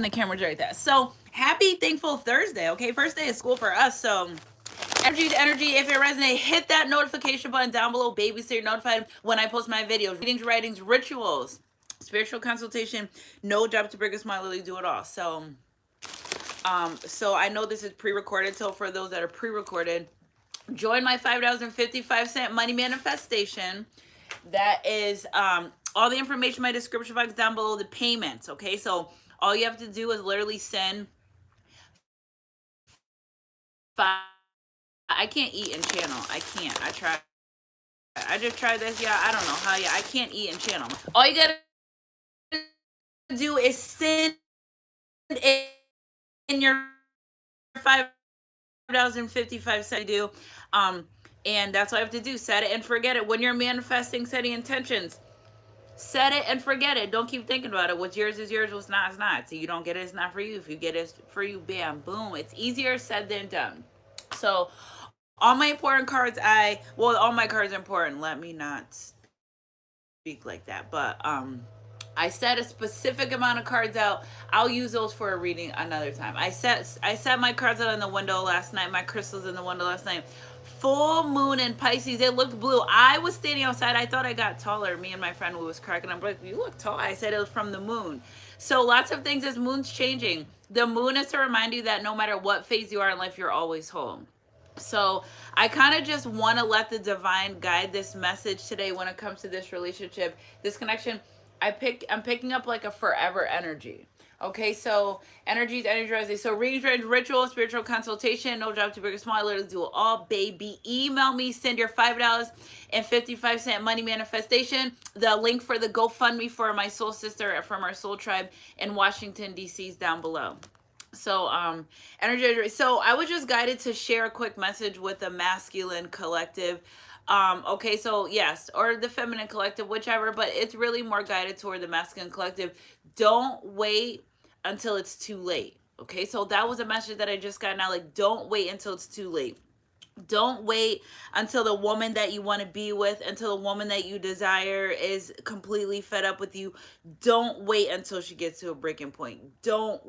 the camera right there. So happy thankful Thursday. Okay, first day of school for us. So energy to energy. If it resonates, hit that notification button down below, baby, so you're notified when I post my videos, readings, writings, rituals, spiritual consultation. No job to bring a smile. Literally do it all. So I know this is pre-recorded. So for those that are pre-recorded, join my $5.55 money manifestation. That is all the information in my description box down below. The payments. Okay, so all you have to do is literally send I can't eat in channel. I can't. I try. I just tried this. Yeah, I don't know how. Yeah, I can't eat in channel. All you gotta do is send in your $5.55 do. And that's all I have to do. Set it and forget it. When you're manifesting, setting intentions, set it and forget it. Don't keep thinking about it. What's yours is yours. What's not is not. So you don't get it, it's not for you. If you get it, it's for you. Bam, boom. It's easier said than done. So all my important cards, all my cards are important. Let me not speak like that. But I set a specific amount of cards out. I'll use those for a reading another time. I set my cards out in the window last night. My crystals in the window last night. Full moon in Pisces. It looked blue. I was standing outside. I thought I got taller. Me and my friend was cracking. I'm like, you look tall. I said it was from the moon. So lots of things as moon's changing. The moon is to remind you that no matter what phase you are in life, you're always whole. So I kind of just want to let the divine guide this message today when it comes to this relationship, this connection. I'm picking up like a forever energy. Okay, so energies, energy rising. So readings, ritual, spiritual consultation, no job too big or small. I literally do it all, baby. Email me, send your $5.55 money manifestation. The link for the GoFundMe for my soul sister from our soul tribe in Washington, D.C. is down below. So energy, so I was just guided to share a quick message with the masculine collective. Okay, so yes, or the feminine collective, whichever, but it's really more guided toward the masculine collective. Don't wait until it's too late. Okay, so that was a message that I just got now. Like, don't wait until it's too late. Don't wait until the woman that you want to be with, until the woman that you desire is completely fed up with you. Don't wait until she gets to a breaking point. Don't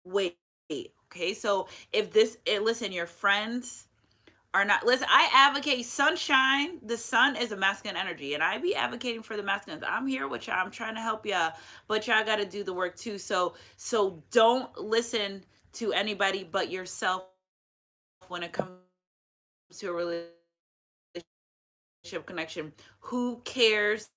wait. Okay, so if listen, your friends are not, listen, I advocate sunshine. The sun is a masculine energy, and I be advocating for the masculines. I'm here with y'all. I'm trying to help y'all, but y'all got to do the work too. So don't listen to anybody but yourself when it comes to a relationship connection. Who cares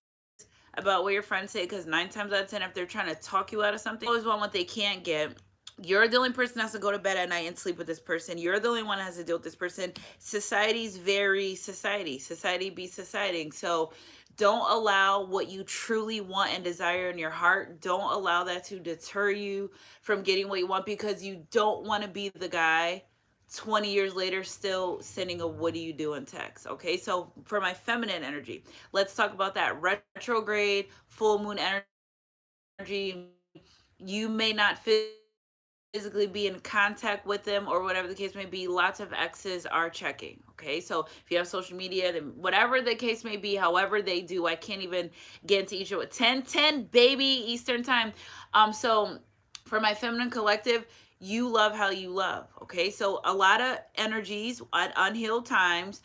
about what your friends say? Because 9 times out of 10, if they're trying to talk you out of something, you always want what they can't get. You're the only person that has to go to bed at night and sleep with this person. You're the only one that has to deal with this person. Society be societying. So don't allow what you truly want and desire in your heart. Don't allow that to deter you from getting what you want, because you don't want to be the guy 20 years later still sending a what do you do in text. Okay, so for my feminine energy, let's talk about that. Retrograde, full moon energy. You may not physically be in contact with them or whatever the case may be. Lots of exes are checking. Okay, so if you have social media, then whatever the case may be, however they do, I can't even get into each of it. 10:10 baby Eastern time. So for my feminine collective, you love how you love. Okay, so a lot of energies at unhealed times,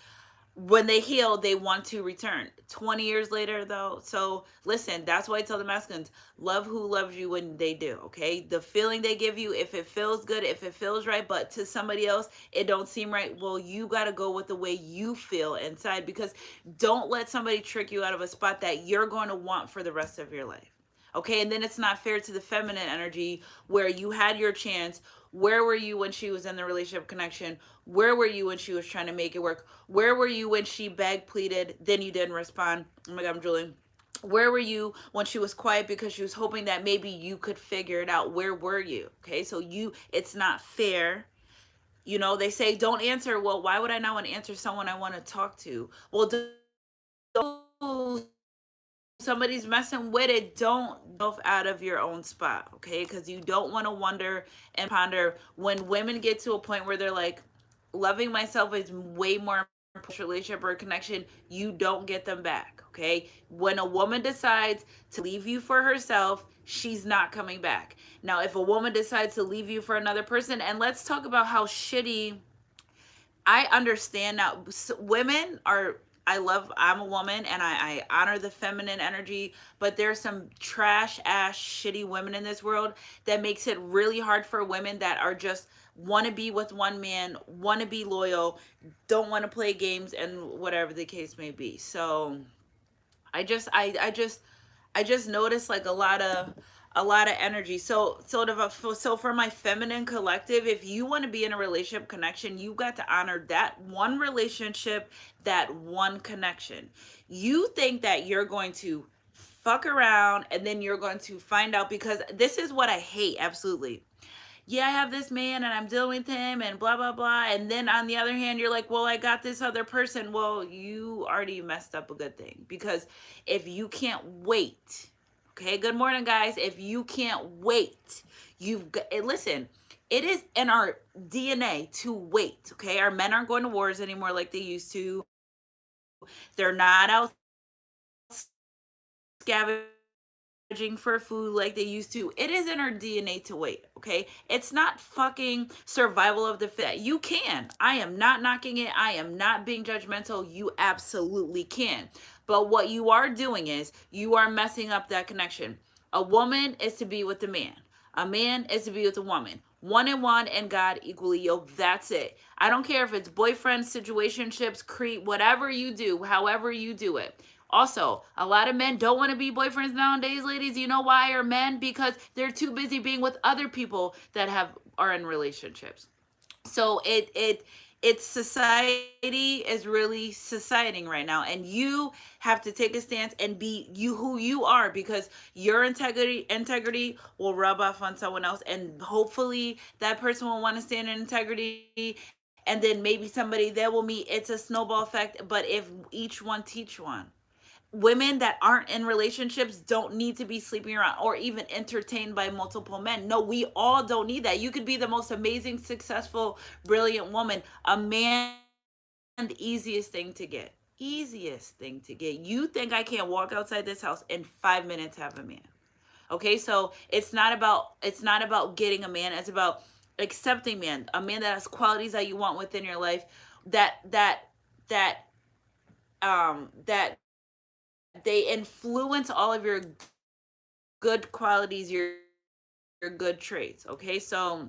when they heal, they want to return 20 years later though. So listen, that's why I tell the masculines, love who loves you when they do. Okay, the feeling they give you, if it feels good, if it feels right, but to somebody else it don't seem right, well, you got to go with the way you feel inside, because don't let somebody trick you out of a spot that you're going to want for the rest of your life. Okay, and then it's not fair to the feminine energy where you had your chance. Where were you when she was in the relationship connection? Where were you when she was trying to make it work? Where were you when she begged, pleaded, then you didn't respond? Oh my God, I'm drooling. Where were you when she was quiet because she was hoping that maybe you could figure it out? Where were you? Okay, so it's not fair. They say don't answer. Well, why would I not want to answer someone I want to talk to? Well, somebody's messing with it, don't yourself out of your own spot. Okay, because you don't want to wonder and ponder when women get to a point where they're like, loving myself is way more relationship or a connection, you don't get them back. Okay. When a woman decides to leave you for herself, she's not coming back. Now, if a woman decides to leave you for another person, and let's talk about how shitty, I understand now. Women are, I'm a woman and I honor the feminine energy, but there's some trash ass shitty women in this world that makes it really hard for women that are just want to be with one man, want to be loyal, don't want to play games, and whatever the case may be. So I just noticed like a lot of energy. So so for my feminine collective, if you want to be in a relationship connection, you got to honor that one relationship, that one connection. You think that you're going to fuck around and then you're going to find out, because this is what I hate absolutely. Yeah, I have this man and I'm dealing with him and blah blah blah, and then on the other hand you're like, well, I got this other person. Well, you already messed up a good thing, because if you can't wait, okay, good morning guys, if you can't wait, you've got, listen, it is in our DNA to wait. Okay, our men aren't going to wars anymore like they used to. They're not out scavenging for food like they used to. It is in our DNA to wait, okay? It's not fucking survival of the fit. You can. I am not knocking it. I am not being judgmental. You absolutely can. But what you are doing is you are messing up that connection. A woman is to be with a man. A man is to be with a woman. One and one and God equally yoked. That's it. I don't care if it's boyfriend, situationships, creep, whatever you do, however you do it. Also, a lot of men don't want to be boyfriends nowadays, ladies. You know why? Are men? Because they're too busy being with other people that are in relationships. So it's society is really societying right now, and you have to take a stance and be you who you are, because your integrity will rub off on someone else, and hopefully that person will want to stand in integrity, and then maybe somebody they will meet. It's a snowball effect, but if each one teach one, women that aren't in relationships don't need to be sleeping around or even entertained by multiple men. No, we all don't need that. You could be the most amazing, successful, brilliant woman. A man, the easiest thing to get. Easiest thing to get. You think I can't walk outside this house in 5 minutes have a man. Okay, so it's not about getting a man, it's about accepting man, a man that has qualities that you want within your life, that that they influence all of your good qualities, your good traits. Okay, so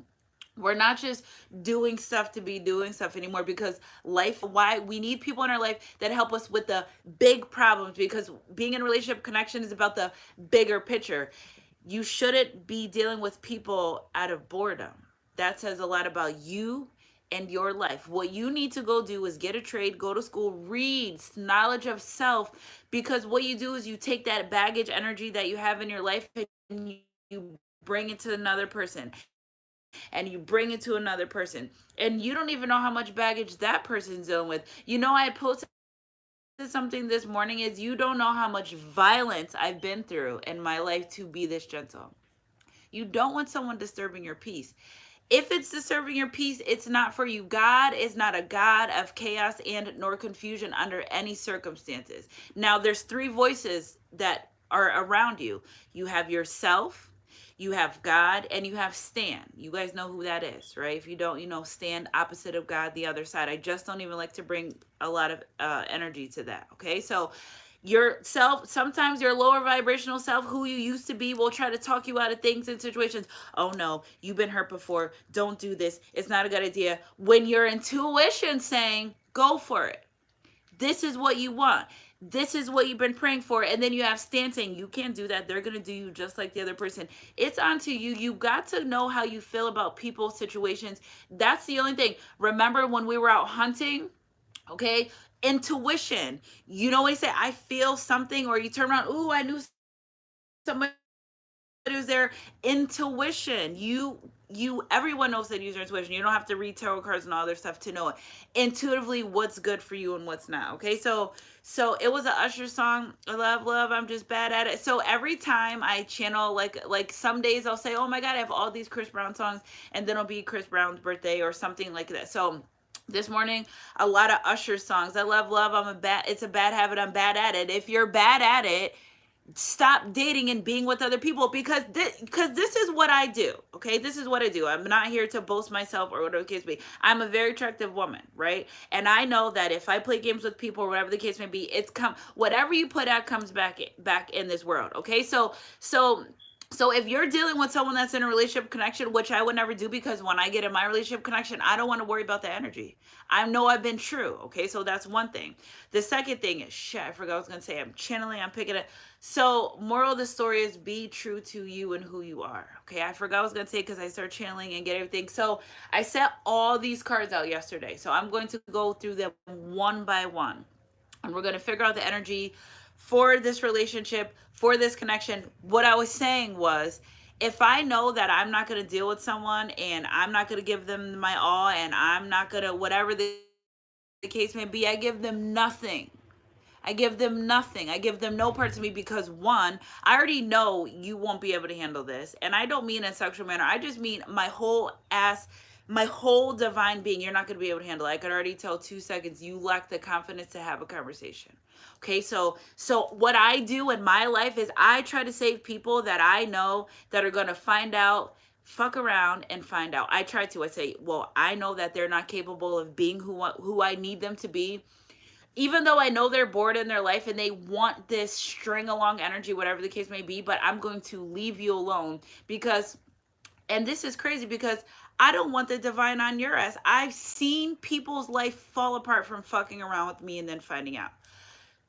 we're not just doing stuff to be doing stuff anymore, because life, why we need people in our life that help us with the big problems, because being in a relationship connection is about the bigger picture. You shouldn't be dealing with people out of boredom. That says a lot about you and your life. What you need to go do is get a trade, go to school, read, knowledge of self, because what you do is you take that baggage energy that you have in your life and you bring it to another person, and you bring it to another person, and you don't even know how much baggage that person's dealing with. I had posted something this morning, is you don't know how much violence I've been through in my life to be this gentle. You don't want someone disturbing your peace. If it's disturbing your peace, it's not for you. God is not a God of chaos and nor confusion under any circumstances. Now, there's three voices that are around you. You have yourself, you have God, and you have Stan. You guys know who that is, right? If you don't, Stan, opposite of God, the other side. I just don't even like to bring a lot of energy to that, okay? So yourself, sometimes your lower vibrational self, who you used to be, will try to talk you out of things and situations. Oh no, you've been hurt before, don't do this, it's not a good idea. When your intuition saying go for it, this is what you want, this is what you've been praying for, and then you have Stan saying you can't do that, they're gonna do you just like the other person. It's onto you. You got to know how you feel about people, situations. That's the only thing. Remember when we were out hunting, okay, intuition, when you say I feel something, or you turn around, ooh, I knew somebody was there. Intuition, everyone knows that, use your intuition. You don't have to read tarot cards and all other stuff to know it intuitively what's good for you and what's not. Okay, so it was an Usher song, I love, I'm just bad at it. So every time I channel, like some days I'll say, oh my god, I have all these Chris Brown songs, and then it'll be Chris Brown's birthday or something like that. So This morning, a lot of Usher songs. I love love. It's a bad habit. I'm bad at it. If you're bad at it, stop dating and being with other people, because this is what I do. Okay, this is what I do. I'm not here to boast myself or whatever the case may be. I'm a very attractive woman, right? And I know that if I play games with people or whatever the case may be, it's come whatever you put out comes back in this world. Okay, so if you're dealing with someone that's in a relationship connection, which I would never do, because when I get in my relationship connection, I don't want to worry about the energy. I know I've been true. Okay, so that's one thing. The second thing is shit. I forgot what I was gonna say. I'm channeling. I'm picking it. So moral of the story is be true to you and who you are. Okay, I forgot what I was gonna say because I started channeling and get everything. So I set all these cards out yesterday. So I'm going to go through them one by one, and we're going to figure out the energy for this relationship, for this connection. What I was saying was, if I know that I'm not going to deal with someone and I'm not going to give them my all and I'm not going to, whatever the case may be, I give them nothing. I give them nothing. I give them no parts of me, because one, I already know you won't be able to handle this. And I don't mean in a sexual manner. I just mean my whole divine being, you're not going to be able to handle it. I could already tell 2 seconds you lack the confidence to have a conversation. Okay, so what I do in my life is I try to save people that I know that are going to find out, fuck around and find out. I try to. I say, well, I know that they're not capable of being who I need them to be, even though I know they're bored in their life and they want this string along energy, whatever the case may be. But I'm going to leave you alone, because, and this is crazy, because I don't want the divine on your ass. I've seen people's life fall apart from fucking around with me and then finding out.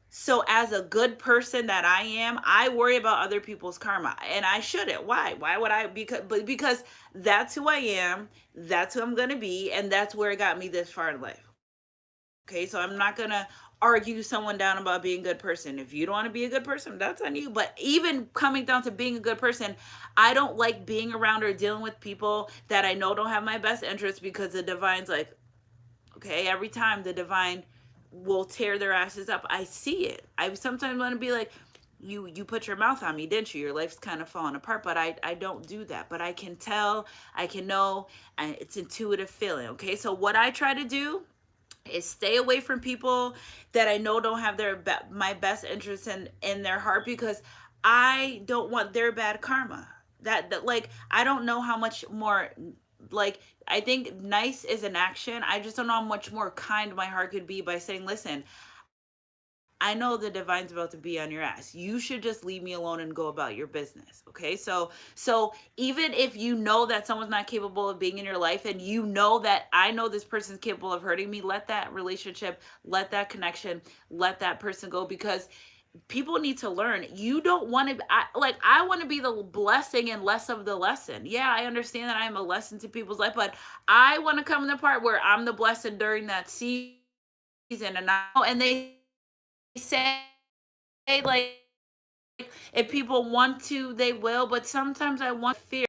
So as a good person that I am, I worry about other people's karma, and I shouldn't. Why would I? Because that's who I am, that's who I'm going to be, and that's where it got me this far in life. Okay, so I'm not gonna argue someone down about being a good person. If you don't want to be a good person, that's on you. But even coming down to being a good person, I don't like being around or dealing with people that I know don't have my best interest, because the divine's like, okay, every time the divine will tear their asses up. I see it. I sometimes want to be like, you put your mouth on me, didn't you? Your life's kind of falling apart. But I don't do that. But I can tell, I can know, and it's intuitive feeling. Okay, so what I try to do is stay away from people that I know don't have my best interest in their heart, because I don't want their bad karma. That like, I don't know how much more, like, I think nice is an action. I just don't know how much more kind my heart could be by saying, listen, I know the divine's about to be on your ass. You should just leave me alone and go about your business. Okay? So even if you know that someone's not capable of being in your life, and you know that I know this person's capable of hurting me, let that relationship, let that connection, let that person go, because people need to learn. You don't want to, I want to be the blessing and less of the lesson. Yeah, I understand that I'm a lesson to people's life, but I want to come in the part where I'm the blessing during that season. And they say, like, if people want to, they will, but sometimes I want fear.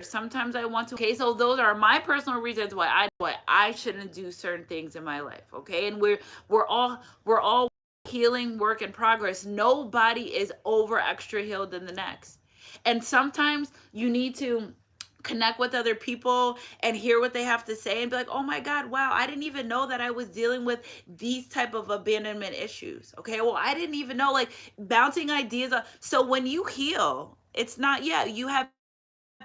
Sometimes I want to. Okay, so those are my personal reasons why I shouldn't do certain things in my life. Okay, and we're all healing work in progress. Nobody is over extra healed than the next. And sometimes you need to connect with other people and hear what they have to say and be like, oh my god, wow, I didn't even know that I was dealing with these type of abandonment issues. Okay, well, I didn't even know, like, bouncing ideas. So when you heal, it's not, yeah, you have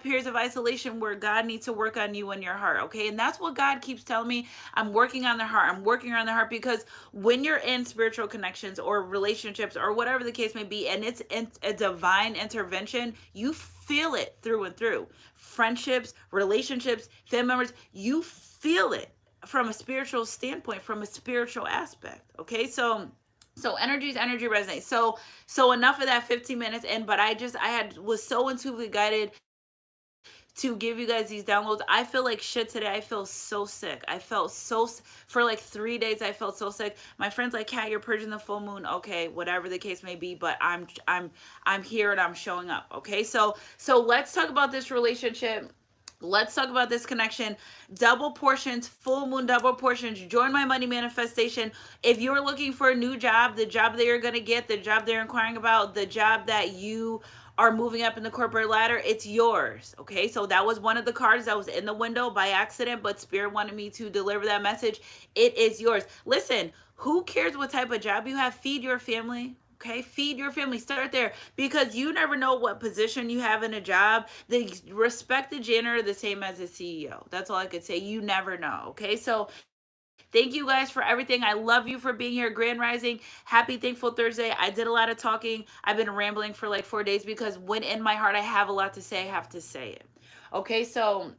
periods of isolation where God needs to work on you and your heart. Okay, and that's what God keeps telling me. I'm working on the heart. I'm working on the heart, because when you're in spiritual connections or relationships or whatever the case may be, and it's a divine intervention, you feel it through and through. Friendships, relationships, family members, you feel it from a spiritual standpoint, from a spiritual aspect. Okay, so energy resonates. So enough of that 15 minutes in, but was so intuitively guided to give you guys these downloads. I feel like shit today. I feel so sick. I felt for like 3 days. I felt so sick. My friend's like, Kat, you're purging the full moon. Okay, whatever the case may be, but I'm here and I'm showing up. Okay, so let's talk about this relationship. Let's talk about this connection. Double portions, full moon double portions. Join my money manifestation. If you're looking for a new job, the job that you're going to get, the job they're inquiring about, the job that you are moving up in the corporate ladder, it's yours. Okay, so that was one of the cards that was in the window by accident, but Spirit wanted me to deliver that message. It is yours. Listen, who cares what type of job you have? Feed your family. Okay, feed your family. Start there, because you never know what position you have in a job. They respect the janitor the same as the CEO. That's all I could say. You never know. Okay, so thank you guys for everything. I love you for being here. Grand Rising. Happy Thankful Thursday. I did a lot of talking. I've been rambling for like 4 days because when in my heart I have a lot to say, I have to say it. Okay, so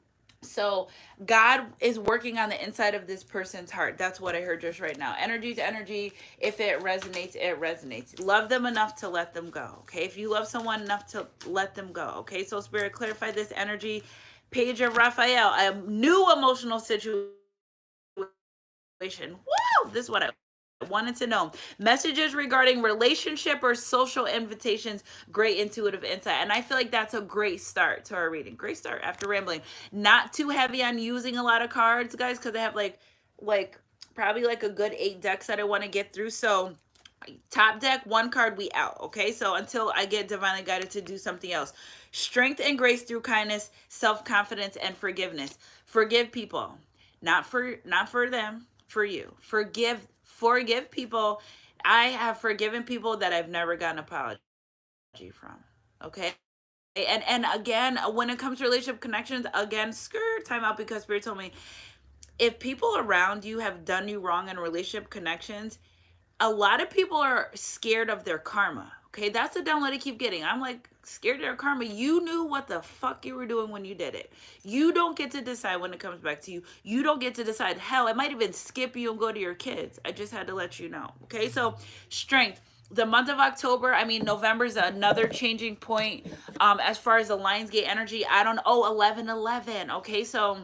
God is working on the inside of this person's heart. That's what I heard just right now. Energy to energy. If it resonates, it resonates. Love them enough to let them go. Okay, if you love someone enough to let them go. Okay, so Spirit, clarify this energy. Page of Raphael, a new emotional situation. Woo! This is what I wanted to know. Messages regarding relationship or social invitations, great intuitive insight. And I feel like that's a great start to our reading. Great start after rambling. Not too heavy on using a lot of cards, guys, because I have like probably like a good 8 decks that I want to get through. So top deck, one card, we out. Okay, so until I get divinely guided to do something else. Strength and grace through kindness, self-confidence, and forgiveness. Forgive people, not for them, for you. Forgive people. I have forgiven people that I've never gotten an apology from. Okay, and again, when it comes to relationship connections, again, skirt time out, because Spirit told me if people around you have done you wrong in relationship connections, a lot of people are scared of their karma. Okay, that's the download I keep getting. I'm like, scared of their karma. You knew what the fuck you were doing when you did it. You don't get to decide when it comes back to you. You don't get to decide. Hell, it might even skip you and go to your kids. I just had to let you know. Okay, so strength. The month of October, I mean, November is another changing point. As far as the Lionsgate energy, I don't know. Oh, 11/11. Okay, so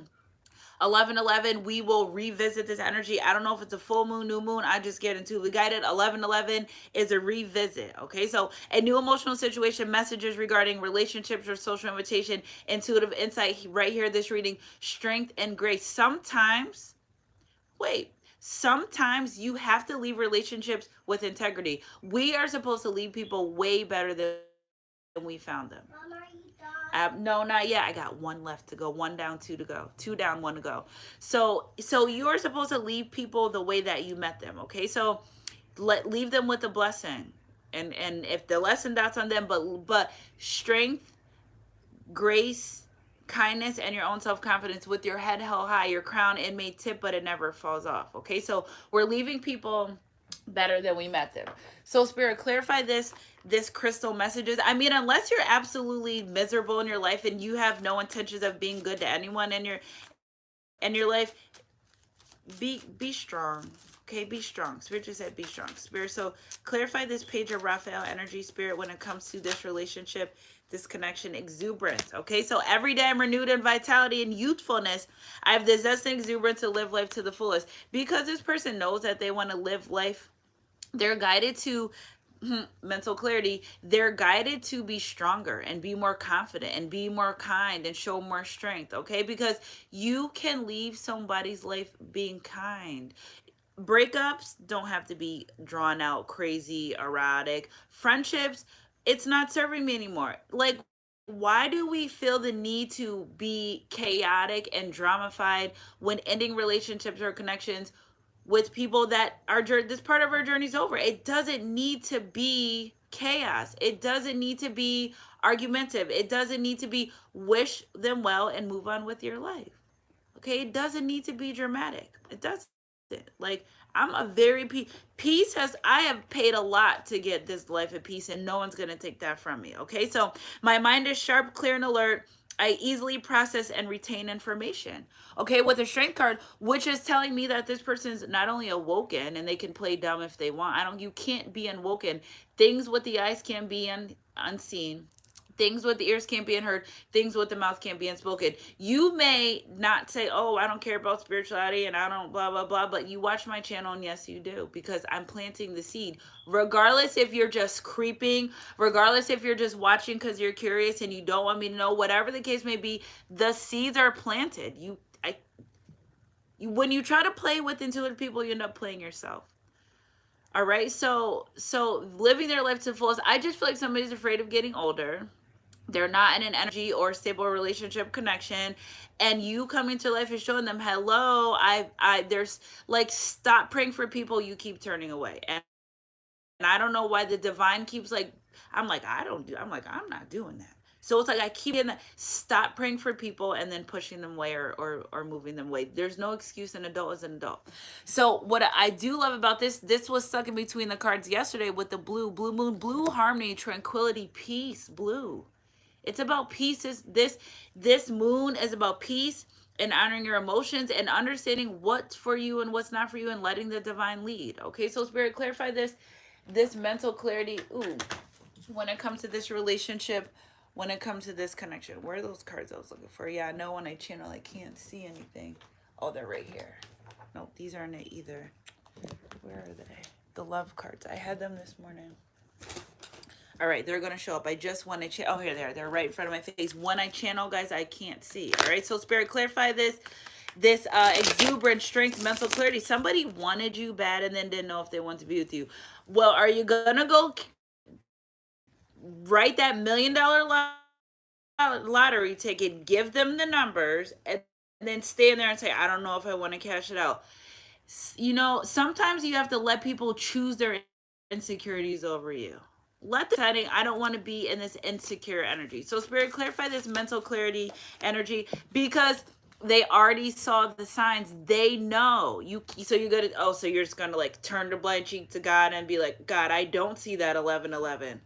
11/11, we will revisit this energy. I don't know if it's a full moon, new moon. I just get intuitively guided. 11/11 is a revisit. Okay, so a new emotional situation, messages regarding relationships or social invitation, intuitive insight right here. This reading, strength and grace. Sometimes you have to leave relationships with integrity. We are supposed to leave people way better than we found them. No, not yet. I got one left to go. One down, two to go. Two down, one to go. So you're supposed to leave people the way that you met them. Okay, so leave them with a blessing, and if the lesson, that's on them. But strength, grace, kindness, and your own self-confidence with your head held high. Your crown, it may tip, but it never falls off. Okay, so we're leaving people better than we met them. So Spirit, clarify this crystal messages. I mean, unless you're absolutely miserable in your life and you have no intentions of being good to anyone in your life, be strong. Okay, be strong. Spirit just said be strong. Spirit, so clarify this page of Raphael energy, Spirit, when it comes to this relationship, this connection, exuberance. Okay, so every day I'm renewed in vitality and youthfulness. I have the zest and exuberance to live life to the fullest. Because this person knows that they want to live life, they're guided to mental clarity. They're guided to be stronger and be more confident and be more kind and show more strength. Okay, because you can leave somebody's life being kind. Breakups don't have to be drawn out, crazy, erratic. Friendships, it's not serving me anymore. Like, why do we feel the need to be chaotic and dramified when ending relationships or connections with people that are this part of our journey's over? It doesn't need to be chaos. It doesn't need to be argumentative. It doesn't need to be wish them well and move on with your life. Okay, it doesn't need to be dramatic. It doesn't. Like, I'm a very peace has I have paid a lot to get this life of peace, and no one's gonna take that from me. Okay, so my mind is sharp, clear, and alert. I easily process and retain information. Okay, with a strength card, which is telling me that this person's not only awoken and they can play dumb if they want. You can't be unwoken. Things with the eyes can be unseen. Things with the ears can't be unheard. Things with the mouth can't be unspoken. You may not say, oh, I don't care about spirituality and I don't blah, blah, blah. But you watch my channel and yes, you do. Because I'm planting the seed. Regardless if you're just creeping. Regardless if you're just watching because you're curious and you don't want me to know. Whatever the case may be. The seeds are planted. When you try to play with intuitive people, you end up playing yourself. All right. So living their life to the fullest. I just feel like somebody's afraid of getting older. They're not in an energy or stable relationship connection, and you come into life is showing them, hello, there's like, stop praying for people you keep turning away. And I don't know why the divine keeps like, I'm like, I'm like, I'm not doing that. So it's like I keep getting that. Stop praying for people and then pushing them away, or moving them away. There's no excuse. An adult is an adult. So what I do love about this was stuck in between the cards yesterday with the blue moon, blue harmony, tranquility, peace, blue. It's about peace. This moon is about peace and honoring your emotions and understanding what's for you and what's not for you, and letting the divine lead. Okay, so Spirit, clarify this mental clarity. Ooh, when it comes to this relationship, when it comes to this connection. Where are those cards I was looking for? Yeah, I know when I channel I can't see anything. Oh, they're right here. Nope, these aren't it either. Where are they? The love cards. I had them this morning. All right, they're going to show up. I just want to channel. Oh, here they are. They're right in front of my face. When I channel, guys, I can't see. All right, so Spirit, clarify this exuberant strength, mental clarity. Somebody wanted you bad and then didn't know if they want to be with you. Well, are you going to go write that $1 million lottery ticket, give them the numbers, and then stand there and say, I don't know if I want to cash it out? You know, sometimes you have to let people choose their insecurities over you. Let the setting, I don't want to be in this insecure energy. So Spirit, clarify this mental clarity energy, because they already saw the signs. They know you. So you go to, oh, so you're just gonna like turn the blind cheek to God and be like, God, I don't see that 1111.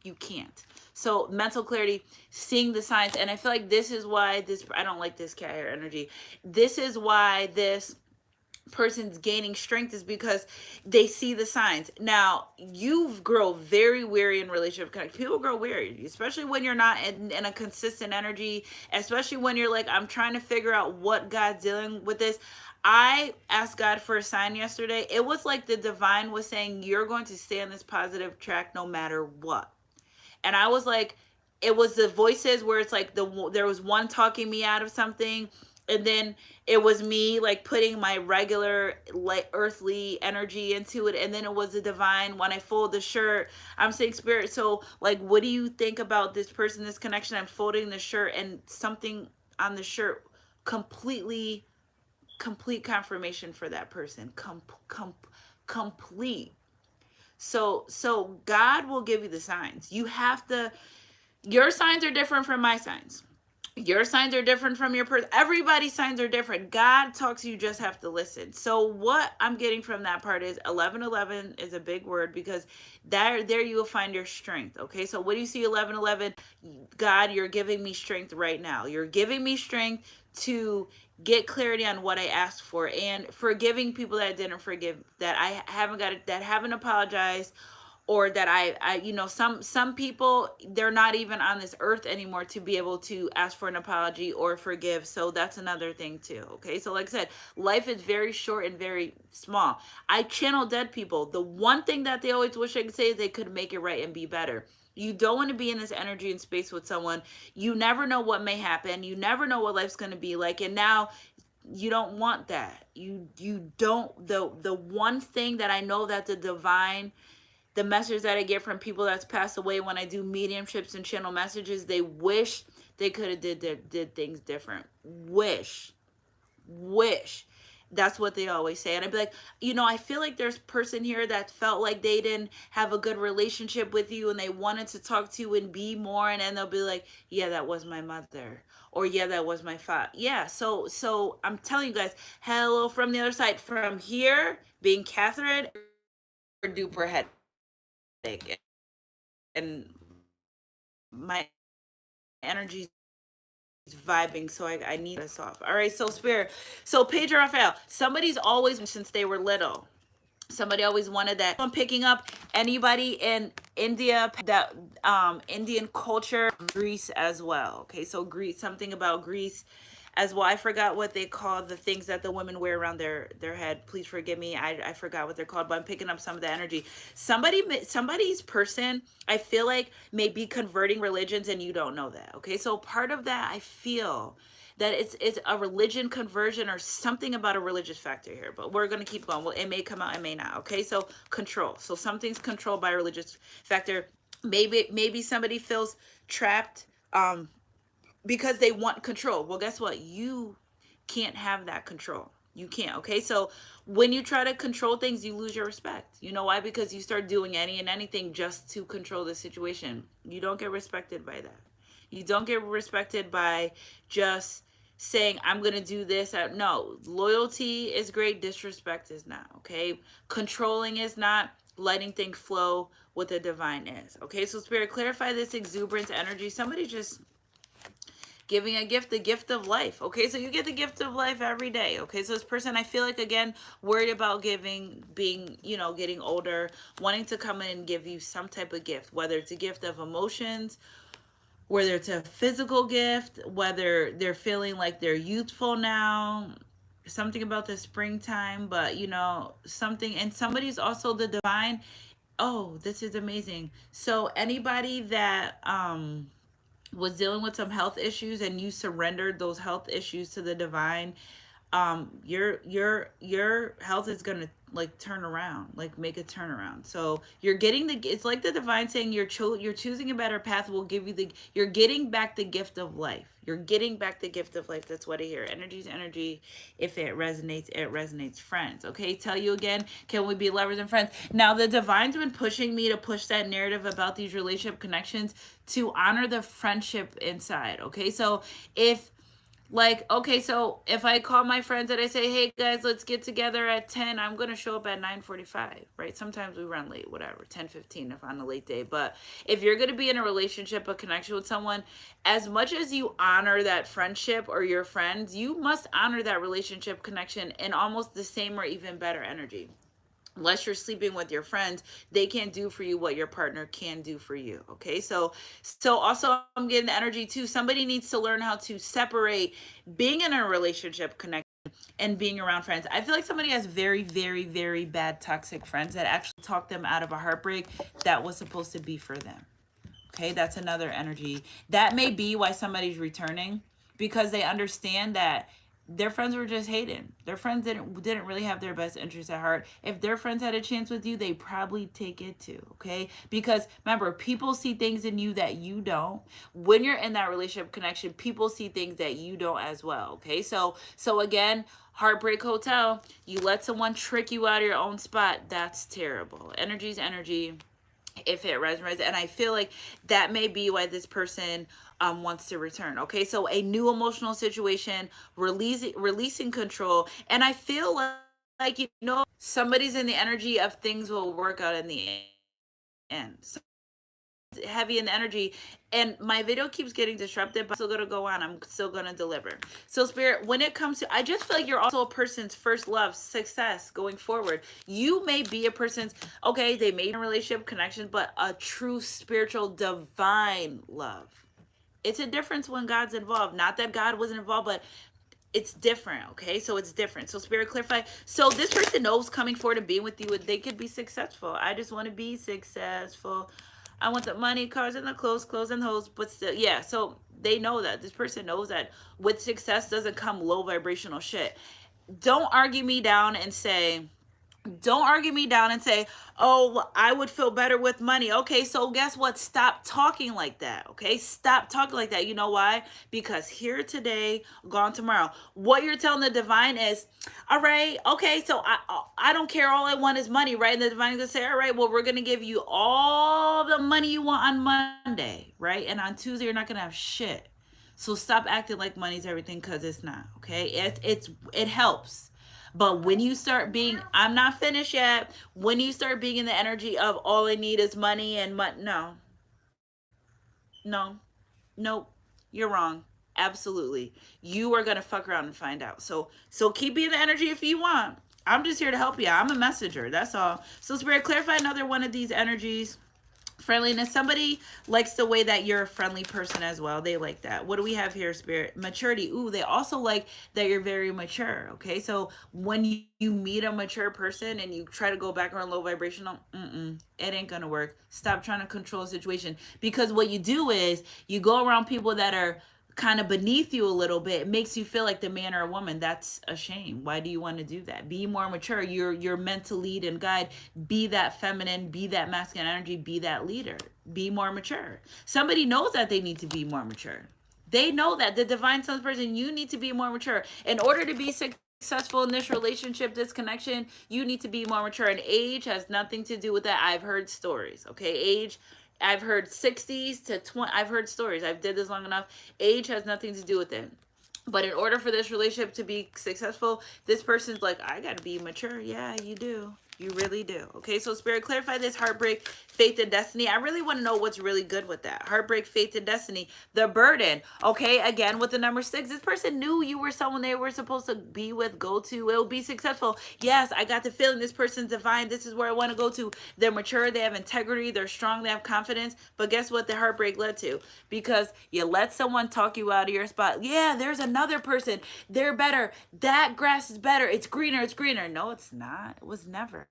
You can't. So mental clarity, seeing the signs. And I feel like this is why this, I don't like this cat hair energy. This is why this person's gaining strength, is because they see the signs. Now, you grow very weary in relationship connect. People grow weary, especially when you're not in a consistent energy, especially when you're like, I'm trying to figure out what God's dealing with this. I asked God for a sign yesterday. It was like the divine was saying, you're going to stay on this positive track no matter what. And I was like, it was the voices where it's like there was one talking me out of something, and then it was me like putting my regular like earthly energy into it, and then it was the divine. When I fold the shirt, I'm saying, Spirit, so like, what do you think about this person, this connection? I'm folding the shirt, and something on the shirt, complete confirmation for that person. Complete. So God will give you the signs. You have to, your signs are different from my signs. Your signs are different from your person. Everybody's signs are different. God talks, you just have to listen. So what I'm getting from that part is 1111 is a big word, because there you will find your strength. Okay, so what do you see? 1111, God, you're giving me strength right now. You're giving me strength to get clarity on what I asked for, and forgiving people that didn't forgive, that I haven't got it, that haven't apologized, or that I you know, some people, they're not even on this earth anymore to be able to ask for an apology or forgive. So that's another thing too. Okay, so like I said, life is very short and very small. I channel dead people. The one thing that they always wish I could say is they could make it right and be better. You don't want to be in this energy and space with someone. You never know what may happen. You never know what life's going to be like. And now you don't want that. You don't. The one thing that I know that the divine, the message that I get from people that's passed away when I do mediumships and channel messages, they wish they could have did things different. Wish. That's what they always say. And I'd be like, you know, I feel like there's a person here that felt like they didn't have a good relationship with you, and they wanted to talk to you and be more, and then they'll be like, yeah, that was my mother, or yeah, that was my father. Yeah, so I'm telling you guys, hello from the other side. From here, being Catherine, duper headache, and my energy vibing, so I need this off. All right, so Spirit, so Pedro Raphael, somebody's always, since they were little, somebody always wanted that. I'm picking up anybody in India, that Indian culture, Greece as well. Okay, so Greece, something about Greece as well. I forgot what they call the things that the women wear around their head. Please forgive me. I forgot what they're called, but I'm picking up some of the energy. Somebody's person, I feel like, may be converting religions and you don't know that. Okay, so part of that, I feel that it's a religion conversion or something about a religious factor here, but we're going to keep going. Well, it may come out, it may not. Okay, so control. So something's controlled by a religious factor. Maybe somebody feels trapped because they want control. Well, guess what? You can't have that control. You can't. Okay. So when you try to control things, you lose your respect. You know why? Because you start doing any and anything just to control the situation. You don't get respected by that. You don't get respected by just saying, I'm going to do this. No, loyalty is great. Disrespect is not. Okay. Controlling is not. Letting things flow what the divine is. Okay. So, Spirit, clarify this exuberance energy. Somebody just giving a gift, the gift of life. Okay, so you get the gift of life every day. Okay, so this person, I feel like, again, worried about giving, being, getting older, wanting to come in and give you some type of gift, whether it's a gift of emotions, whether it's a physical gift, whether they're feeling like they're youthful now, something about the springtime, but something. And somebody's also the divine. Oh, this is amazing. So anybody that was dealing with some health issues and you surrendered those health issues to the divine, your health is gonna like turn around, like make a turnaround. So you're getting it's like the divine saying you're choosing a better path, will give you you're getting back the gift of life. You're getting back the gift of life. That's what I hear. Energy's energy. If it resonates, it resonates. Friends. Okay, tell you again, can we be lovers and friends? Now the divine's been pushing me to push that narrative about these relationship connections to honor the friendship inside. Okay, so if like, okay, so if I call my friends and I say, hey guys, let's get together at 10, I'm going to show up at 9:45, right? Sometimes we run late, whatever, 10:15 if on a late day. But if you're going to be in a relationship, a connection with someone, as much as you honor that friendship or your friends, you must honor that relationship connection in almost the same or even better energy. Unless you're sleeping with your friends, they can't do for you what your partner can do for you. Okay, so also I'm getting the energy too. Somebody needs to learn how to separate being in a relationship connection and being around friends. I feel like somebody has very, very, very bad toxic friends that actually talk them out of a heartbreak that was supposed to be for them. Okay, that's another energy. That may be why somebody's returning, because they understand that their friends were just hating. Their friends didn't really have their best interests at heart. If their friends had a chance with you, they probably take it too, okay? Because remember, people see things in you that you don't. When you're in that relationship connection, people see things that you don't as well, okay? So again, Heartbreak Hotel, you let someone trick you out of your own spot, that's terrible. Energy's energy, if it resonates. And I feel like that may be why this person wants to return. Okay, so a new emotional situation, releasing control. And I feel like somebody's in the energy of things will work out in the end. So heavy in the energy, and my video keeps getting disrupted, but I'm still gonna go on. I'm still gonna deliver. So Spirit, when it comes to, I just feel like you're also a person's first love, success going forward. You may be a person's, okay, they made a relationship connections, but a true spiritual divine love. It's a difference when God's involved. Not that God wasn't involved, but it's different. Okay, so it's different. So Spirit, clarify. So this person knows coming forward and being with you, they could be successful. I just want to be successful. I want the money, cars, and the clothes and hoes, but still, yeah. So they know that this person knows that with success doesn't come low vibrational shit. Don't argue me down and say, don't argue me down and say, oh, I would feel better with money. Okay, so guess what? Stop talking like that. Okay, stop talking like that. You know why? Because here today, gone tomorrow. What you're telling the divine is, all right, okay, so I don't care. All I want is money, right? And the divine is gonna say, all right, well, we're gonna give you all the money you want on Monday, right? And on Tuesday, you're not gonna have shit. So stop acting like money's everything, because it's not. Okay, it helps. But when you start being, I'm not finished yet. When you start being in the energy of all I need is money and no, no, nope, you're wrong. Absolutely, you are gonna fuck around and find out. So keep being the energy if you want. I'm just here to help you. I'm a messenger. That's all. So Spirit, clarify another one of these energies. Friendliness. Somebody likes the way that you're a friendly person as well. They like that. What do we have here, Spirit? Maturity. Ooh, they also like that you're very mature. Okay, so when you meet a mature person and you try to go back on low vibrational, it ain't gonna work. Stop trying to control the situation, because what you do is you go around people that are kind of beneath you a little bit, it makes you feel like the man or a woman. That's a shame. Why do you want to do that? Be more mature. You're meant to lead and guide. Be that feminine, be that masculine energy, be that leader. Be more mature. Somebody knows that they need to be more mature. They know that the divine son's person, you need to be more mature. In order to be successful in this relationship, this connection, you need to be more mature. And age has nothing to do with that. I've heard stories, okay? Age, I've heard 60s to 20, I've heard stories. I've did this long enough. Age has nothing to do with it. But in order for this relationship to be successful, this person's like, I got to be mature. Yeah, you do. You really do. Okay, so Spirit, clarify this heartbreak, faith, and destiny. I really want to know what's really good with that. Heartbreak, faith, and destiny. The burden. Okay, again, with the number 6, this person knew you were someone they were supposed to be with, go to. It will be successful. Yes, I got the feeling this person's divine. This is where I want to go to. They're mature, they have integrity, they're strong, they have confidence. But guess what the heartbreak led to? Because you let someone talk you out of your spot. Yeah, there's another person. They're better. That grass is better. It's greener. It's greener. No, it's not. It was never.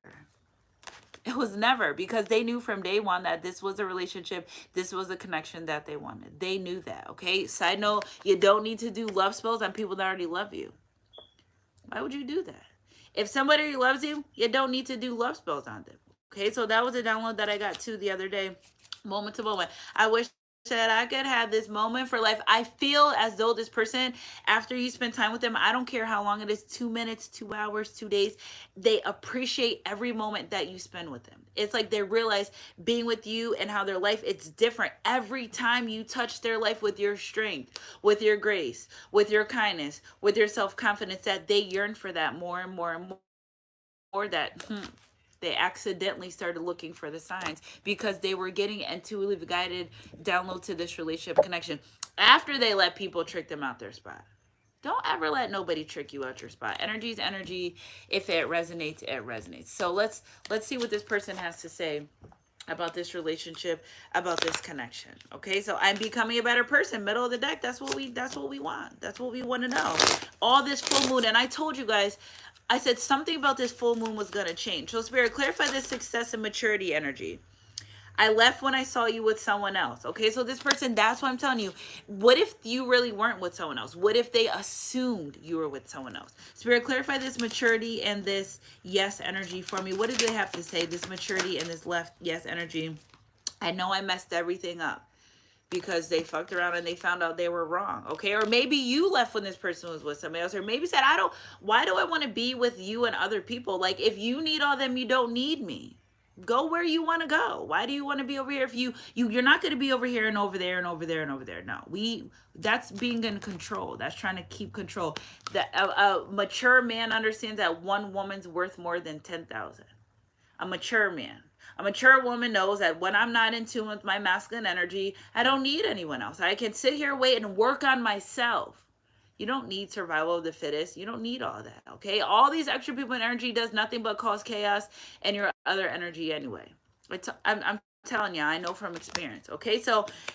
It was never, because they knew from day one that this was a relationship, this was a connection that they wanted. They knew that, okay? Side note, you don't need to do love spells on people that already love you. Why would you do that? If somebody loves you, you don't need to do love spells on them, okay? So that was a download that I got to the other day, moment to moment. I wish that I could have this moment for life. I feel as though this person, after you spend time with them, I don't care how long it is, 2 minutes, 2 hours, 2 days, they appreciate every moment that you spend with them. It's like they realize being with you and how their life, it's different every time you touch their life with your strength, with your grace, with your kindness, with your self-confidence, that they yearn for that more and more and more, that they accidentally started looking for the signs because they were getting intuitively guided download to this relationship connection after they let people trick them out their spot. Don't ever let nobody trick you out your spot. Energy is energy. If it resonates, it resonates. So let's see what this person has to say about this relationship, about this connection. Okay, so I'm becoming a better person. Middle of the deck. That's what we want. That's what we want to know. All this full moon, and I told you guys, I said something about this full moon was gonna change. So Spirit, clarify this success and maturity energy. I left when I saw you with someone else. Okay, so this person, that's what I'm telling you. What if you really weren't with someone else? What if they assumed you were with someone else? Spirit, clarify this maturity and this yes energy for me. What did they have to say? This maturity and this left yes energy. I know I messed everything up because they fucked around and they found out they were wrong. Okay, or maybe you left when this person was with somebody else, or maybe said, why do I want to be with you and other people? Like, if you need all them, you don't need me. Go where you want to go. Why do you want to be over here? If you're not going to be over here and over there and over there and over there. No, that's being in control. That's trying to keep control. That a mature man understands that one woman's worth more than 10,000. A mature man. A mature woman knows that when I'm not in tune with my masculine energy, I don't need anyone else. I can sit here, wait, and work on myself. You don't need survival of the fittest. You don't need all that, okay? All these extra people in energy does nothing but cause chaos and your other energy anyway. I'm telling you, I know from experience, okay?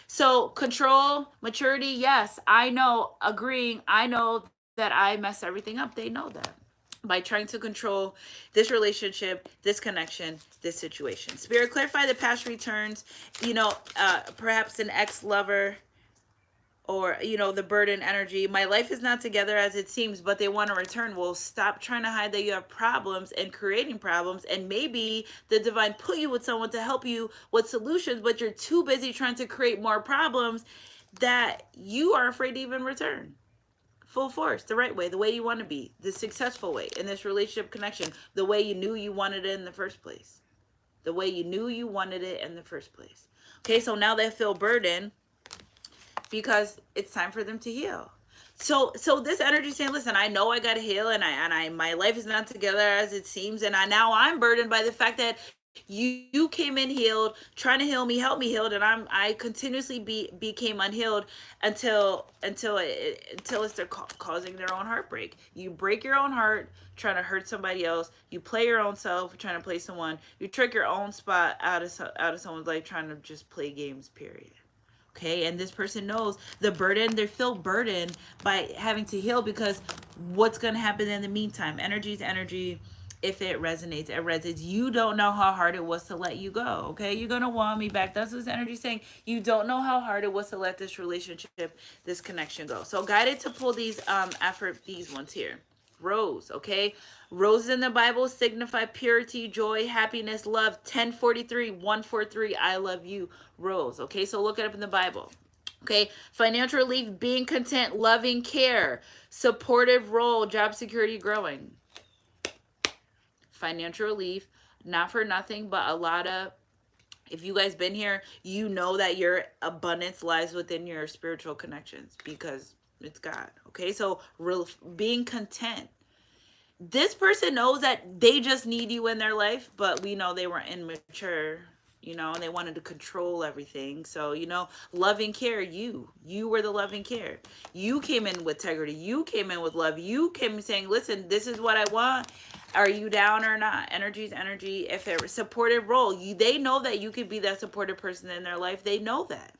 So control, maturity, yes, I know, agreeing, I know that I mess everything up. They know that. By trying to control this relationship, this connection, this situation. Spirit, clarify the past returns, perhaps an ex-lover, or the burden energy. My life is not together as it seems, but they want to return. Well, stop trying to hide that you have problems and creating problems, and maybe the divine put you with someone to help you with solutions, but you're too busy trying to create more problems that you are afraid to even return full force, the right way, the way you want to be, the successful way in this relationship connection, the way you knew you wanted it in the first place, the way you knew you wanted it in the first place. Okay, so now they feel burdened because it's time for them to heal. So this energy saying, listen, I know I got to heal, and I my life is not together as it seems, and now I'm burdened by the fact that you came in healed, trying to heal me, help me healed, and I continuously became unhealed until it's causing their own heartbreak. You break your own heart trying to hurt somebody else. You play your own self trying to play someone. You trick your own spot out of someone's life trying to just play games. Period. Okay, and this person knows the burden. They feel burdened by having to heal because what's going to happen in the meantime? Energy is energy. If it resonates, it resonates. You don't know how hard it was to let you go. Okay, you're gonna want me back. That's what this energy saying. You don't know how hard it was to let this relationship, this connection go. So guided to pull these effort, these ones here. Rose, okay? Roses in the Bible signify purity, joy, happiness, love. 1043, 143, I love you, rose. Okay, so look it up in the Bible. Okay, financial relief, being content, loving care, supportive role, job security, growing. Financial relief, not for nothing, but a lot of, if you guys been here, you know that your abundance lies within your spiritual connections because it's God. Okay, so real, being content. This person knows that they just need you in their life, but we know they were immature, and they wanted to control everything. So, loving care, you were the loving care. You came in with integrity. You came in with love. You came in saying, listen, this is what I want. Are you down or not? Energy's energy. If it supportive role, they know that you could be that supportive person in their life. They know that.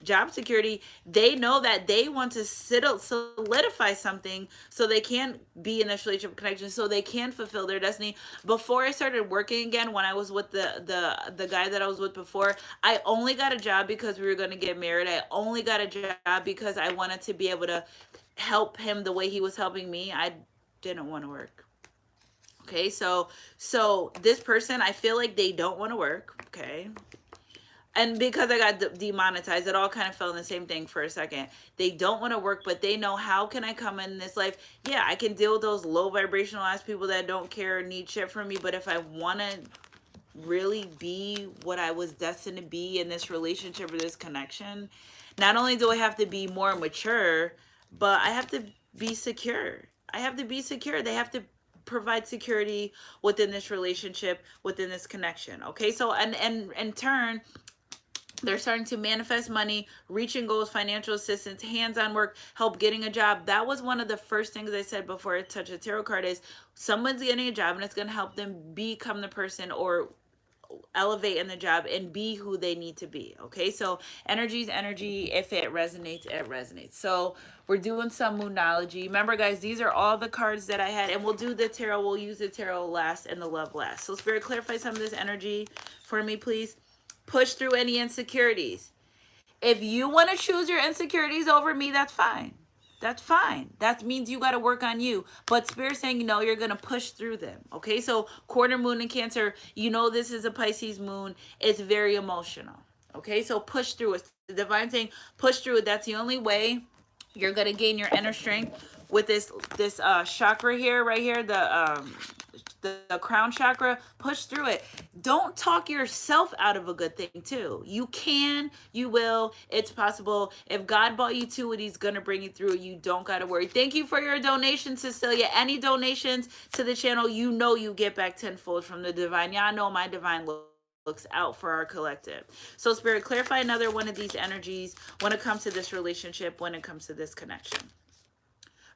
Job security, they know that they want to solidify something so they can be in this relationship connection, so they can fulfill their destiny. Before I started working again, when I was with the guy that I was with before, I only got a job because we were going to get married. I only got a job because I wanted to be able to help him the way he was helping me. I didn't want to work. Okay, so this person, I feel like they don't want to work. Okay, and because I got demonetized, it all kind of fell in the same thing for a second. They don't want to work, but they know, how can I come in this life? Yeah, I can deal with those low vibrational ass people that don't care or need shit from me, but if I want to really be what I was destined to be in this relationship or this connection, not only do I have to be more mature, but I have to be secure. I have to be secure. They have to provide security within this relationship, within this connection. Okay, so and in turn, they're starting to manifest money, reaching goals, financial assistance, hands-on work, help getting a job. That was one of the first things I said before I touched a tarot card is someone's getting a job and it's going to help them become the person or elevate in the job and be who they need to be. Okay, so energy's energy. If it resonates, it resonates. So we're doing some moonology. Remember, guys, these are all the cards that I had, and we'll do the tarot. We'll use the tarot last and the love last. So Spirit, clarify some of this energy for me, please. Push through any insecurities. If you want to choose your insecurities over me, that's fine. That's fine. That means you got to work on you. But Spirit's saying, you're going to push through them. Okay, so quarter moon in Cancer, this is a Pisces moon. It's very emotional. Okay, so push through it. The divine saying, push through it. That's the only way you're going to gain your inner strength with this chakra here, right here, the crown chakra. Push through it. Don't talk yourself out of a good thing too. You can, you will, it's possible. If God brought you to it, he's gonna bring you through it. You don't gotta worry. Thank you for your donation, Cecilia. Any donations to the channel, you get back tenfold from the divine. Y'all know my divine looks out for our collective. So Spirit, clarify another one of these energies when it comes to this relationship, when it comes to this connection.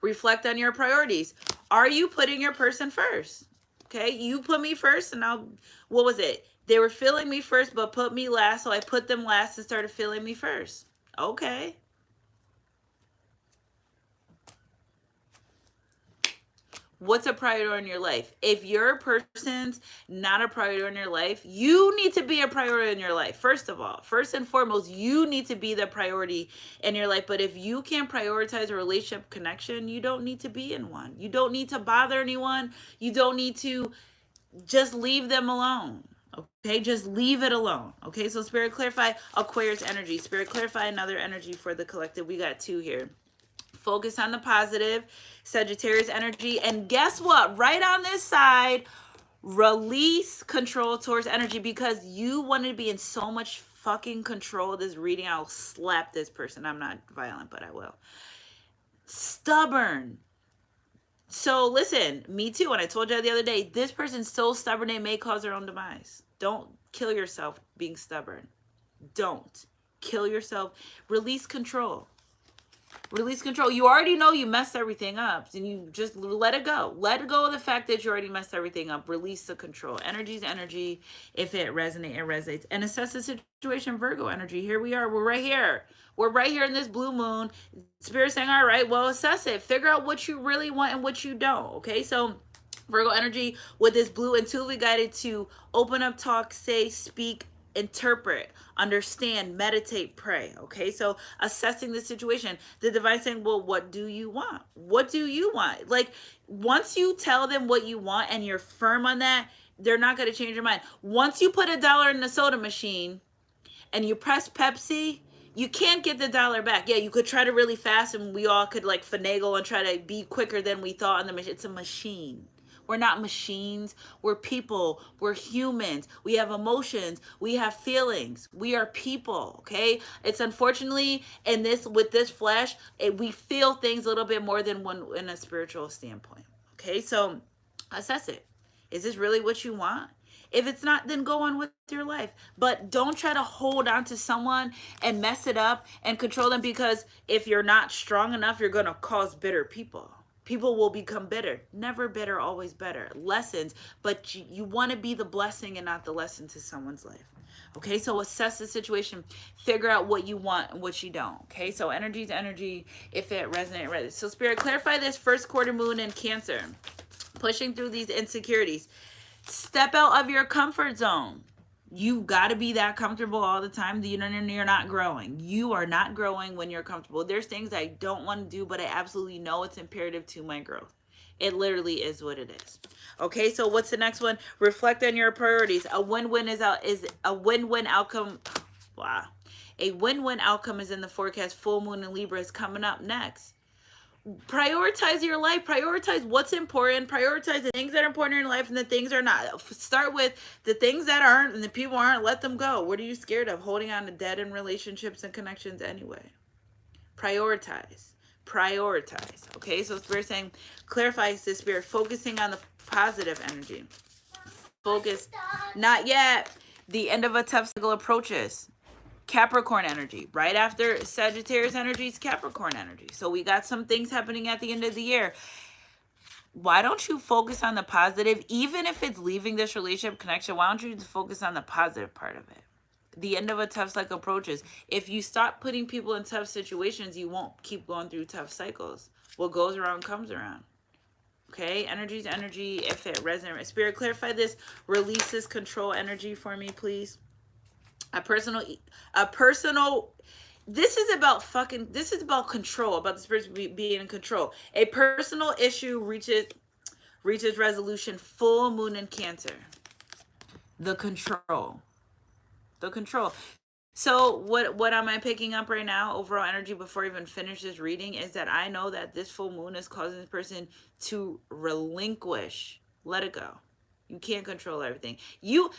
Reflect on your priorities. Are you putting your person first? Okay, you put me first, and what was it? They were feeling me first, but put me last, so I put them last and started feeling me first. Okay. What's a priority in your life? If your person's not a priority in your life, you need to be a priority in your life. First of all, first and foremost, you need to be the priority in your life. But if you can't prioritize a relationship connection, you don't need to be in one. You don't need to bother anyone. You don't need to, just leave them alone. Okay, just leave it alone. Okay, so Spirit, clarify Aquarius energy. Spirit, clarify another energy for the collective. We got two here. Focus on the positive, Sagittarius energy. And guess what? Right on this side, release control towards energy, because you want to be in so much fucking control of this reading. I'll slap this person. I'm not violent, but I will. Stubborn. So listen, me too. And I told you the other day, this person's so stubborn they may cause their own demise. Don't kill yourself being stubborn. Don't kill yourself. Release control. Release control. You already know you messed everything up, and you just let it go. Let go of the fact that you already messed everything up. Release the control. Energy's energy. If it resonates, it resonates. And assess the situation. Virgo energy. Here we are. We're right here. We're right here in this blue moon. Spirit saying, all right, well, assess it. Figure out what you really want and what you don't. Okay, so Virgo energy with this blue, intuitively guided to open up, talk, say, speak, interpret, understand, meditate, pray. Okay, so assessing the situation, the divine saying, well, what do you want? What do you want? Like, once you tell them what you want and you're firm on that, they're not going to change your mind. Once you put $1 in the soda machine and you press Pepsi, you can't get the dollar back. Yeah, you could try to really fast and we all could like finagle and try to be quicker than we thought on the machine. It's a machine. We're not machines. We're people. We're humans. We have emotions. We have feelings. We are people, okay? It's unfortunately in this, with this flesh, we feel things a little bit more than one in a spiritual standpoint. Okay, so assess it. Is this really what you want? If it's not, then go on with your life. But don't try to hold on to someone and mess it up and control them, because if you're not strong enough, you're going to cause bitter people. People will become bitter. Never bitter, always better. Lessons, but you want to be the blessing and not the lesson to someone's life. Okay, so assess the situation. Figure out what you want and what you don't. Okay, so energy to energy, if it resonates. So Spirit, clarify this first quarter moon in Cancer. Pushing through these insecurities. Step out of your comfort zone. You got to be that comfortable all the time. You're not growing. You are not growing when you're comfortable. There's things I don't want to do, but I absolutely know it's imperative to my growth. It literally is what it is. Okay, so what's the next one? Reflect on your priorities. A win-win is a win-win outcome. Wow. A win-win outcome is in the forecast. Full moon in Libra is coming up next. Prioritize your life. Prioritize what's important. Prioritize the things that are important in your life and the things that are not. Start with the things that aren't and the people aren't. Let them go. What are you scared of? Holding on to dead in relationships and connections anyway. Prioritize. Prioritize. Okay, so Spirit saying, clarifies the Spirit, focusing on the positive energy. Focus. Not yet. The end of a tough cycle approaches. Capricorn energy. Right after Sagittarius energy is Capricorn energy. So we got some things happening at the end of the year. Why don't you focus on the positive? Even if it's leaving this relationship connection, why don't you just focus on the positive part of it? The end of a tough cycle approaches. If you stop putting people in tough situations, you won't keep going through tough cycles. What goes around comes around. Okay, energy's energy, if it resonates. Spirit, clarify this. Release this control energy for me, please. A personal, this is about control, about the spirits being in control. A personal issue reaches resolution. Full moon in Cancer. The control. So what am I picking up right now? Overall energy, before I even finish this reading, is that I know that this full moon is causing this person to relinquish, let it go. You can't control everything. You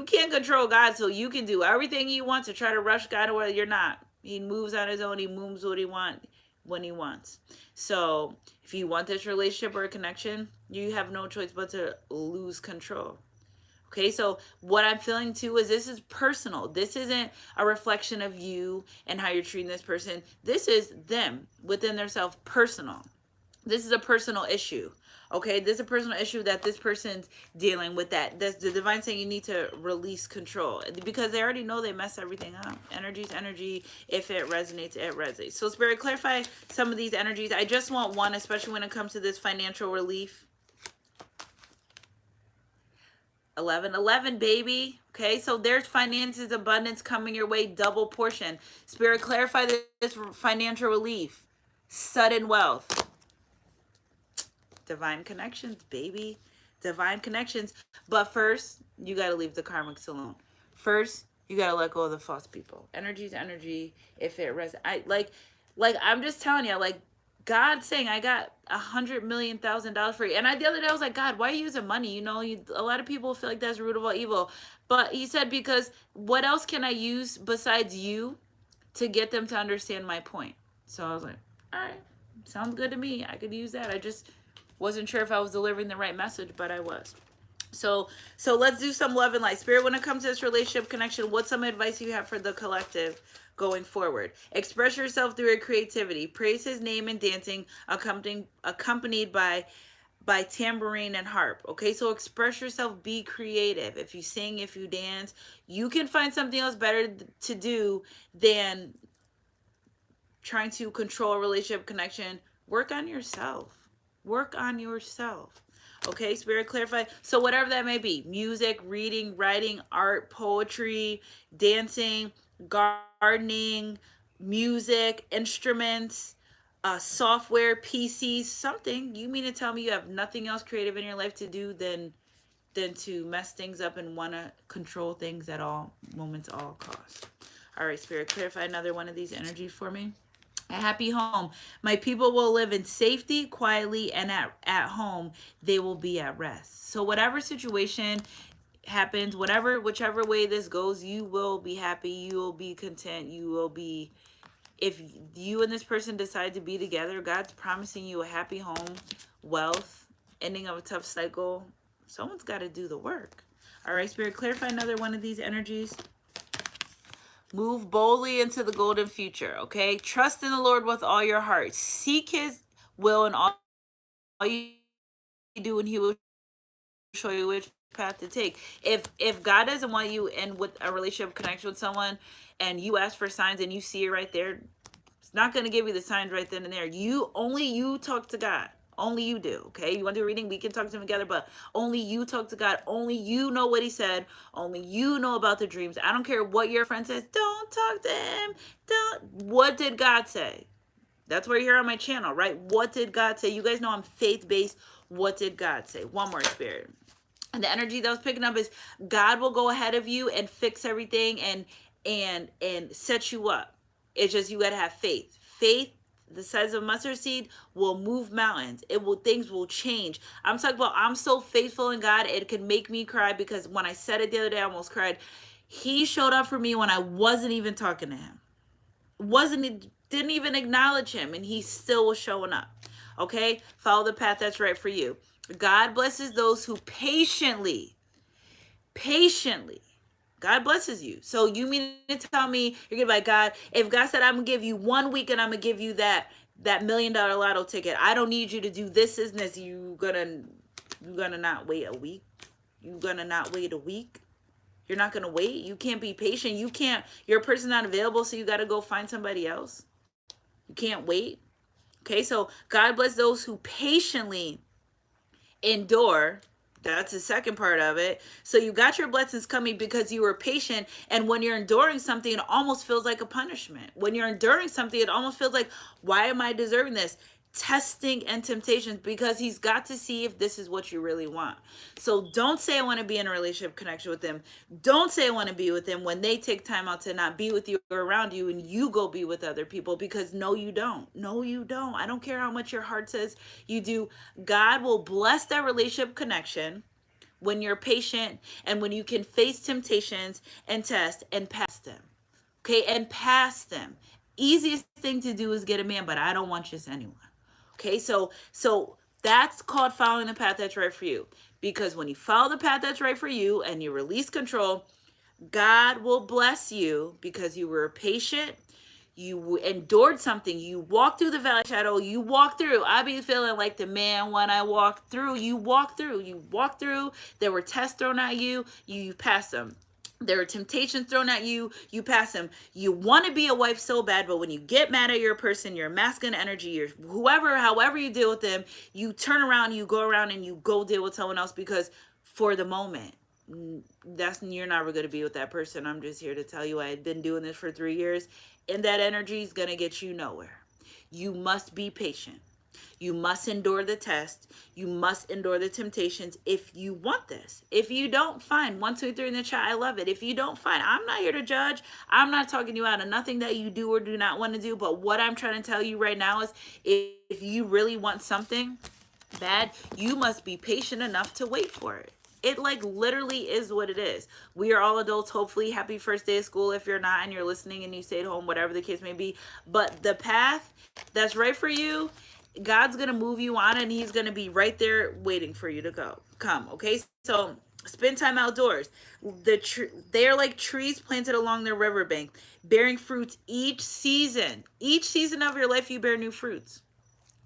can't control God, so you can do everything you want to try to rush God away. You're not. He moves on his own. He moves what he wants when he wants. So if you want this relationship or a connection, you have no choice but to lose control. Okay, so what I'm feeling too is this is personal. This isn't a reflection of you and how you're treating this person. This is them within themselves, personal. This is a personal issue. Okay, this is a personal issue that this person's dealing with. That's the divine saying you need to release control, because they already know they mess everything up. Energy's energy. If it resonates, it resonates. So Spirit, clarify some of these energies. I just want one, especially when it comes to this financial relief. 1111, baby. Okay, so there's finances, abundance coming your way, double portion. Spirit, clarify this financial relief. Sudden wealth. Divine connections, baby. Divine connections. But first, you got to leave the karmics alone. First, you got to let go of the false people. Energy's energy. If it resonates, I'm just telling you, like, God's saying, I got $100 million for you. And the other day I was like, God, why are you using money? A lot of people feel like that's the root of all evil. But he said, because what else can I use besides you to get them to understand my point? So I was like, all right, sounds good to me. I could use that. I just wasn't sure if I was delivering the right message, but I was. So let's do some love and light. Spirit, when it comes to this relationship connection, what's some advice you have for the collective going forward? Express yourself through your creativity. Praise his name and dancing, accompanied by tambourine and harp. Okay, so express yourself, be creative. If you sing, if you dance, you can find something else better to do than trying to control a relationship connection. Work on yourself. Work on yourself. Okay, Spirit clarify. So whatever that may be, music, reading, writing, art, poetry, dancing, gardening, music, instruments, software, PCs, something. You mean to tell me you have nothing else creative in your life to do than to mess things up and want to control things at all moments, all costs? All right, Spirit, clarify another one of these energies for me. A happy home. My people will live in safety, quietly, and at home, they will be at rest. So whatever situation happens, whichever way this goes, you will be happy, you will be content, you will be, if you and this person decide to be together, God's promising you a happy home, wealth, ending of a tough cycle. Someone's got to do the work. All right, Spirit, clarify another one of these energies. Move boldly into the golden future, okay? Trust in the Lord with all your heart. Seek his will in all you do, and he will show you which path to take. If God doesn't want you in with a relationship connection with someone and you ask for signs and you see it right there, it's not going to give you the signs right then and there. You talk to God. Only you do, okay? You want to do a reading? We can talk to him together, but only you talk to God. Only you know what he said. Only you know about the dreams. I don't care what your friend says. Don't talk to him. Don't. What did God say? That's where you're on my channel, right? What did God say? You guys know I'm faith-based. What did God say? One more, Spirit. And the energy that I was picking up is God will go ahead of you and fix everything and set you up. It's just you gotta have faith. Faith the size of a mustard seed will move mountains. It will, things will change. I'm talking about, I'm so faithful in God, it can make me cry, because when I said it the other day, I almost cried. He showed up for me when I wasn't even talking to him. Didn't even acknowledge him, and he still was showing up. Okay? Follow the path that's right for you. God blesses those who patiently, God blesses you. So you mean to tell me you're gonna be like, God, if God said I'm gonna give you 1 week and I'm gonna give you that $1 million lotto ticket, I don't need you to do this, and this. You gonna not wait a week? You gonna not wait a week? You're not gonna wait? You can't be patient. You can't, your person's not available, so you gotta go find somebody else. You can't wait. Okay, so God bless those who patiently endure. That's the second part of it. So you got your blessings coming because you were patient. And when you're enduring something, it almost feels like a punishment. When you're enduring something, it almost feels like, why am I deserving this? Testing and temptations, because he's got to see if this is what you really want. So don't say I want to be in a relationship connection with them. Don't say I want to be with them when they take time out to not be with you or around you, and you go be with other people, because no, you don't. No, you don't. I don't care how much your heart says you do. God will bless that relationship connection when you're patient and when you can face temptations and test and pass them. Okay, and pass them. Easiest thing to do is get a man, but I don't want just anyone. Okay, so that's called following the path that's right for you. Because when you follow the path that's right for you and you release control, God will bless you because you were patient. You endured something. You walked through the valley shadow. You walked through. I be feeling like the man when I walked through. You walked through. You walked through. There were tests thrown at you. You passed them. There are temptations thrown at you. You pass them. You want to be a wife so bad, but when you get mad at your person, your masculine energy, your whoever, however you deal with them, you turn around, you go around, and you go deal with someone else, because for the moment, that's, you're never going to be with that person. I'm just here to tell you, I had been doing this for 3 years, and that energy is going to get you nowhere. You must be patient. You must endure the test. You must endure the temptations if you want this. If you don't, fine. 1, 2, 3 in the chat. I love it. If you don't, fine. I'm not here to judge. I'm not talking you out of nothing that you do or do not want to do. But what I'm trying to tell you right now is, if you really want something bad, you must be patient enough to wait for it. It like literally is what it is. We are all adults. Hopefully, happy first day of school. If you're not and you're listening and you stayed home, whatever the case may be. But the path that's right for you, God's going to move you on, and he's going to be right there waiting for you to come. Okay. So spend time outdoors. They're like trees planted along the riverbank, bearing fruits each season. Each season of your life, you bear new fruits.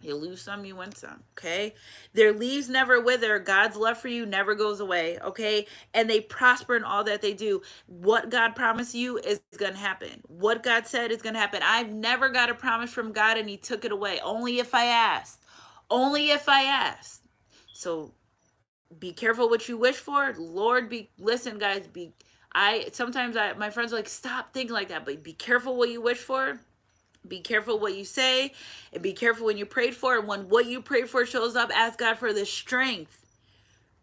You lose some, you win some, okay? Their leaves never wither. God's love for you never goes away, okay? And they prosper in all that they do. What God promised you is going to happen. What God said is going to happen. I've never got a promise from God and he took it away. Only if I asked. Only if I asked. So Be careful what you wish for. Lord, listen, guys. My friends are like, stop thinking like that, but be careful what you wish for. Be careful what you say, and be careful when you prayed for. And when what you prayed for shows up, ask God for the strength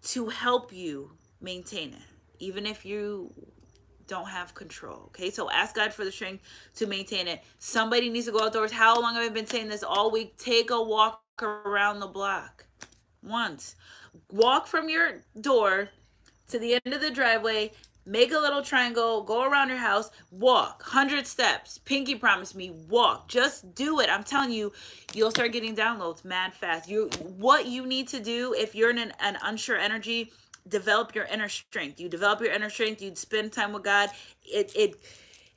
to help you maintain it, even if you don't have control. Okay, so ask God for the strength to maintain it. Somebody needs to go outdoors. How long have I been saying this all week? Take a walk around the block once. Walk from your door to the end of the driveway, make a little triangle, go around your house, walk 100 steps. Pinky promised me, walk. Just do it. I'm telling you, you'll start getting downloads mad fast. What you need to do if you're in an unsure energy, develop your inner strength. You develop your inner strength, you spend time with God.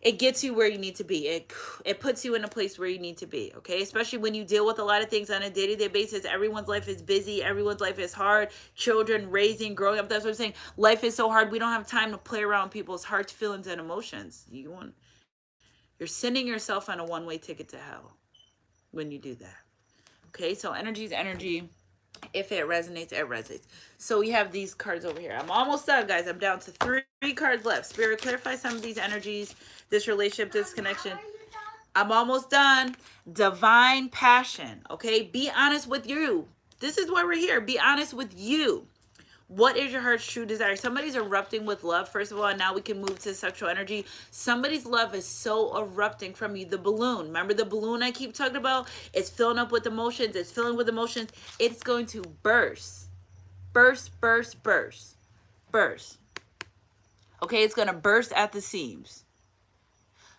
It gets you where you need to be. It puts you in a place where you need to be, okay? Especially when you deal with a lot of things on a day-to-day basis. Everyone's life is busy. Everyone's life is hard. Children, raising, growing up. That's what I'm saying. Life is so hard. We don't have time to play around with people's hearts, feelings, and emotions. You're sending yourself on a one-way ticket to hell when you do that. Okay, so energy is energy. If it resonates, it resonates. So we have these cards over here. I'm almost done, guys. I'm down to three cards left. Spirit, clarify some of these energies, this relationship, this connection. I'm almost done. Divine passion. Okay, be honest with you. This is why we're here. Be honest with you. What is your heart's true desire? Somebody's erupting with love, first of all, and now we can move to sexual energy. Somebody's love is so erupting from you. The balloon, remember the balloon I keep talking about? It's filling up with emotions. It's filling with emotions. It's going to burst. Burst, burst, burst. Burst. Okay, it's going to burst at the seams.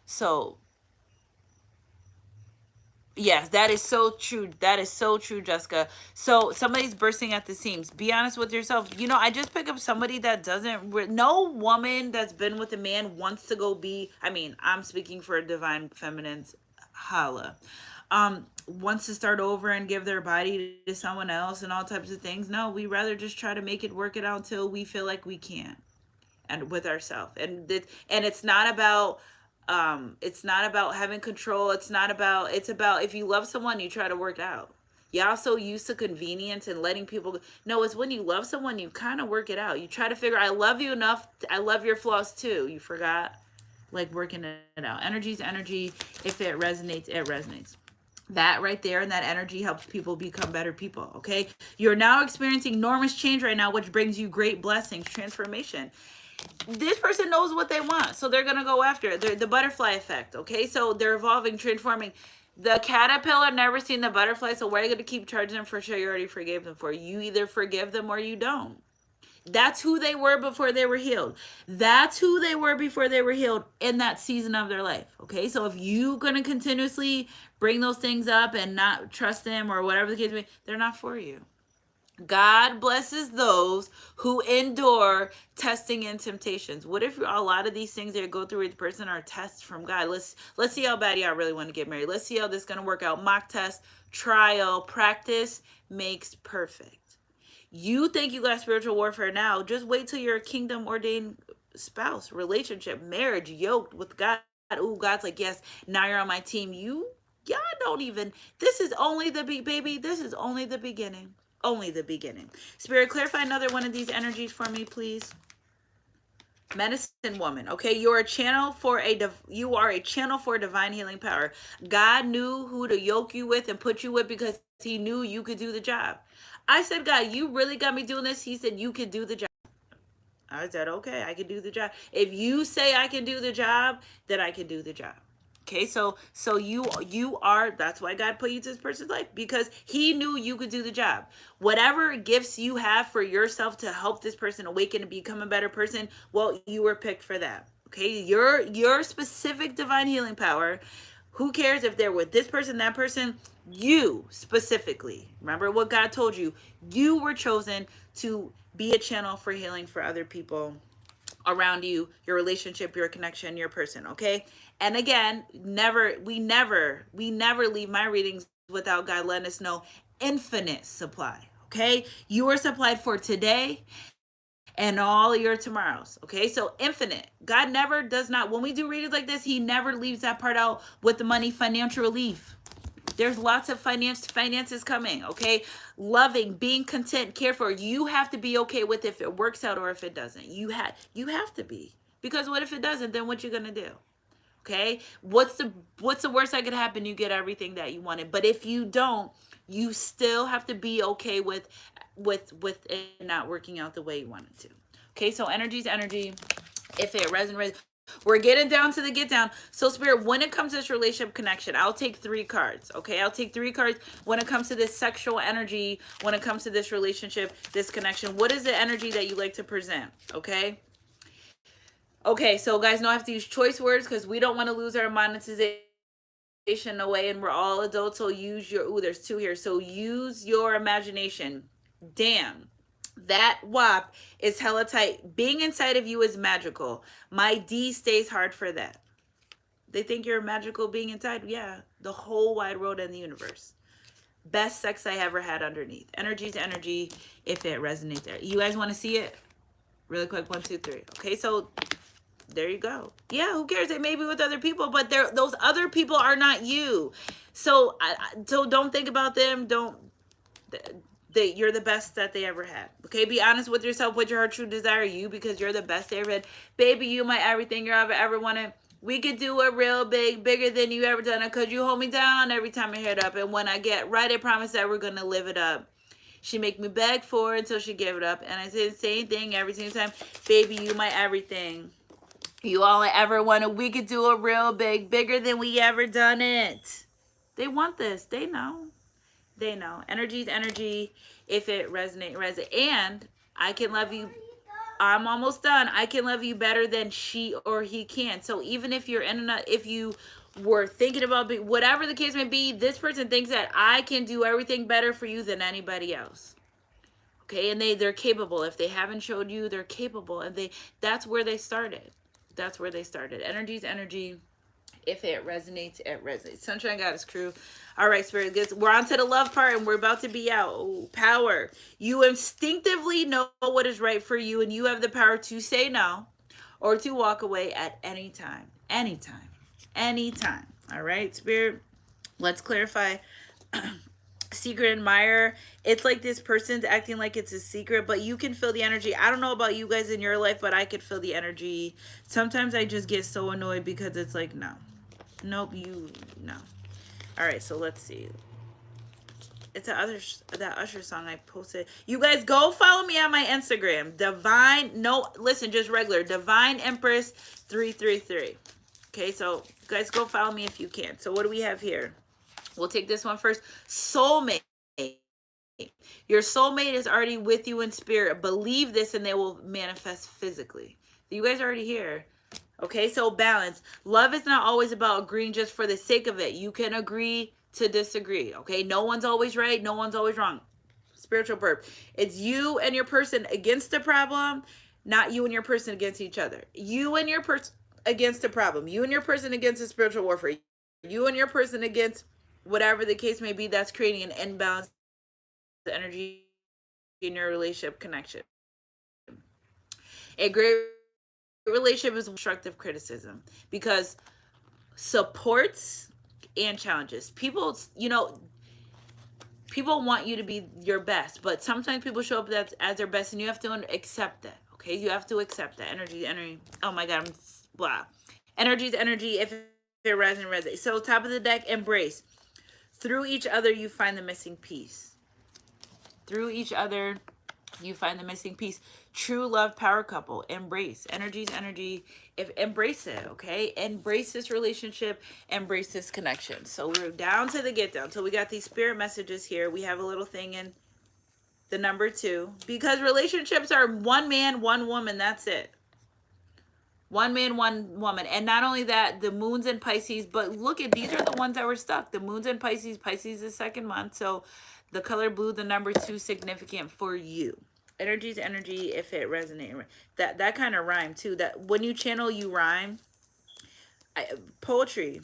So, yes, that is so true. That is so true, Jessica. So somebody's bursting at the seams. Be honest with yourself. I just pick up somebody that doesn't, no woman that's been with a man wants to go be, I'm speaking for divine feminines, holla. Wants to start over and give their body to someone else and all types of things. No, we rather just try to work it out until we feel like we can't. And with ourselves. And it's not about having control. It's about if you love someone, you try to work it out. Y'all so used to convenience and letting people no, it's when you love someone, you kind of work it out. You try to figure, I love you enough, I love your flaws too. You forgot, working it out. Energy's energy. If it resonates, it resonates. That right there, and that energy helps people become better people. Okay, you're now experiencing enormous change right now, which brings you great blessings, transformation. This person knows what they want, so they're gonna go after it. The butterfly effect. Okay, so they're evolving, transforming. The caterpillar never seen the butterfly, so why are you gonna keep charging them for sure you already forgave them for? You either forgive them or you don't. That's who they were before they were healed. That's who they were before they were healed in that season of their life. Okay, so if you gonna continuously bring those things up and not trust them or whatever the case may be, they're not for you. God blesses those who endure testing and temptations. What if a lot of these things that you go through with the person are tests from God? Let's see how bad y'all really want to get married. Let's see how this is going to work out. Mock test, trial, practice makes perfect. You think you got spiritual warfare now. Just wait till you're a kingdom ordained spouse, relationship, marriage, yoked with God. Ooh, God's like, yes, now you're on my team. Y'all don't even, this is only the baby. This is only the beginning. Only the beginning. Spirit, clarify another one of these energies for me, please. Medicine woman. Okay, you are a channel for divine healing power. God knew who to yoke you with and put you with because he knew you could do the job. I said, God, you really got me doing this. He said, you could do the job. I said, okay, I can do the job. If you say I can do the job, then I can do the job. Okay, so you are, that's why God put you to this person's life, because he knew you could do the job. Whatever gifts you have for yourself to help this person awaken and become a better person, well, you were picked for that. Okay, your specific divine healing power. Who cares if they're with this person, that person? You specifically. Remember what God told you. You were chosen to be a channel for healing for other people around you, your relationship, your connection, your person. Okay. And again, we never leave my readings without God letting us know infinite supply. Okay. You are supplied for today and all your tomorrows. Okay. So infinite. God does not, when we do readings like this, he never leaves that part out with the money, financial relief. There's lots of finances coming, okay? Loving, being content, care for. You have to be okay with if it works out or if it doesn't. You have to be. Because what if it doesn't? Then what you gonna do? Okay? What's the worst that could happen? You get everything that you wanted. But if you don't, you still have to be okay with it not working out the way you want it to. Okay, so energy's energy. If it resonates, we're getting down to the get down. So spirit, when it comes to this relationship connection, I'll take 3 cards. Okay, I'll take 3 cards when it comes to this sexual energy, when it comes to this relationship, this connection. What is the energy that you like to present? Okay. Okay, so guys, know I have to use choice words because we don't want to lose our monetization away, and we're all adults. So use your, ooh, there's 2 here. So use your imagination. Damn. That WAP is hella tight. Being inside of you is magical. My D stays hard for that. They think you're magical being inside. Yeah. The whole wide world and the universe. Best sex I ever had underneath. Energy's energy if it resonates there. You guys want to see it? Really quick. 1, 2, 3. Okay, so there you go. Yeah, who cares? It may be with other people, but those other people are not you. So so don't think about them. Don't. You're the best that they ever had. Okay, be honest with yourself. What your heart true desire you, because you're the best they ever had. Baby, you my everything you ever wanted. We could do it real big, bigger than you ever done it, because you hold me down every time I head up. And when I get right, I promise that we're gonna live it up. She make me beg for it until she gave it up. And I say the same thing every single time. Baby, you my everything. You all I ever wanted. We could do it real big, bigger than we ever done it. They want this. They know. They know. Energy's energy. If it resonate. And I can love you. I'm almost done. I can love you better than she or he can. So even if you're if you were thinking about whatever the case may be, this person thinks that I can do everything better for you than anybody else. Okay, and they're capable. If they haven't showed you, they're capable, and that's where they started. That's where they started. Energy's energy. If it resonates, it resonates. Sunshine Goddess crew. All right, Spirit Gifts. We're on to the love part, and we're about to be out. Ooh, power. You instinctively know what is right for you, and you have the power to say no or to walk away at any time. Anytime. Anytime. All right, Spirit. Let's clarify. Secret admirer. It's like this person's acting like it's a secret, but you can feel the energy. I don't know about you guys in your life, but I could feel the energy. Sometimes I just get so annoyed because it's like, no. Nope, no. All right, so let's see. It's that Usher song I posted. You guys go follow me on my Instagram. Just regular. Divine Empress 333. Okay, so guys go follow me if you can. So what do we have here? We'll take this one first. Soulmate. Your soulmate is already with you in spirit. Believe this and they will manifest physically. You guys are already here. Okay, so balance. Love is not always about agreeing just for the sake of it. You can agree to disagree. Okay, no one's always right. No one's always wrong. Spiritual birth. It's you and your person against the problem, not you and your person against each other. You and your person against the problem. You and your person against the spiritual warfare. You and your person against whatever the case may be that's creating an imbalance energy in your relationship connection. A great relationship is constructive criticism because supports and challenges. People want you to be your best, but sometimes people show up as their best and you have to accept that. Okay, you have to accept that. Energy. Oh my God, I'm blah. Energy's energy if it resonates. So top of the deck, embrace. Through each other, you find the missing piece. Through each other, you find the missing piece. True love power couple. Embrace. Energy's energy. Embrace it, okay? Embrace this relationship. Embrace this connection. So we're down to the get down. So we got these spirit messages here. We have a little thing in the number 2. Because relationships are one man, one woman. That's it. One man, one woman. And not only that, the moons in Pisces, but look at, these are the ones that were stuck. The moons in Pisces. Pisces is 2nd month. So the color blue, the number 2, significant for you. Energy's energy if it resonates. That kind of rhyme too. That when you channel, you rhyme. Poetry.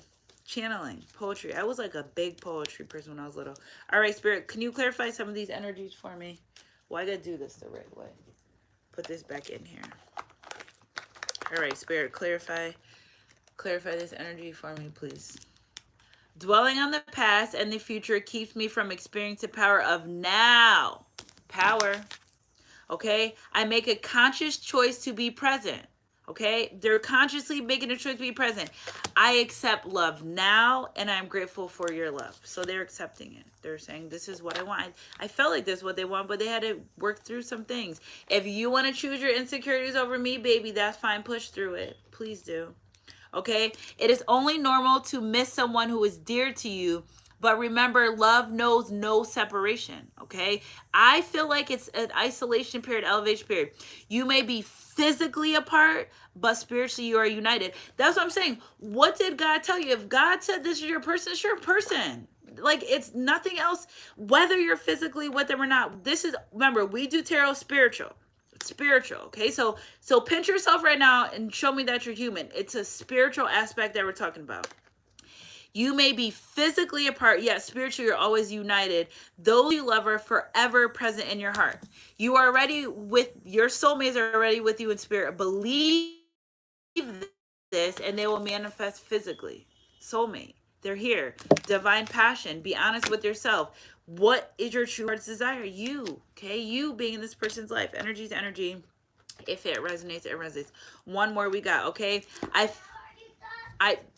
Channeling. Poetry. I was like a big poetry person when I was little. All right, Spirit, can you clarify some of these energies for me? Well, I gotta do this the right way. Put this back in here. All right, Spirit, clarify this energy for me, please. Dwelling on the past and the future keeps me from experiencing the power of now. Power. Okay? I make a conscious choice to be present. Okay? They're consciously making a choice to be present. I accept love now, and I'm grateful for your love. So they're accepting it. They're saying, this is what I want. I felt like this is what they want, but they had to work through some things. If you want to choose your insecurities over me, baby, that's fine. Push through it. Please do. Okay? It is only normal to miss someone who is dear to you, but remember, love knows no separation. Okay? I feel like it's an isolation period, elevation period. You may be physically apart, but spiritually you are united. That's what I'm saying. What did God tell you? If God said this is your person, it's your person. Like, it's nothing else, whether you're physically with them or not. This is, remember, we do tarot spiritual. Okay, so pinch yourself right now and show me that you're human. It's a spiritual aspect that we're talking about. You may be physically apart, yet spiritually you're always united. Those you love are forever present in your heart. You are already with your soulmates, are already with you in spirit. Believe this and they will manifest physically. Soulmate, they're here. Divine passion, be honest with yourself. What is your true heart's desire? You, okay? You being in this person's life. Energy is energy. If it resonates, it resonates. One more we got, okay? I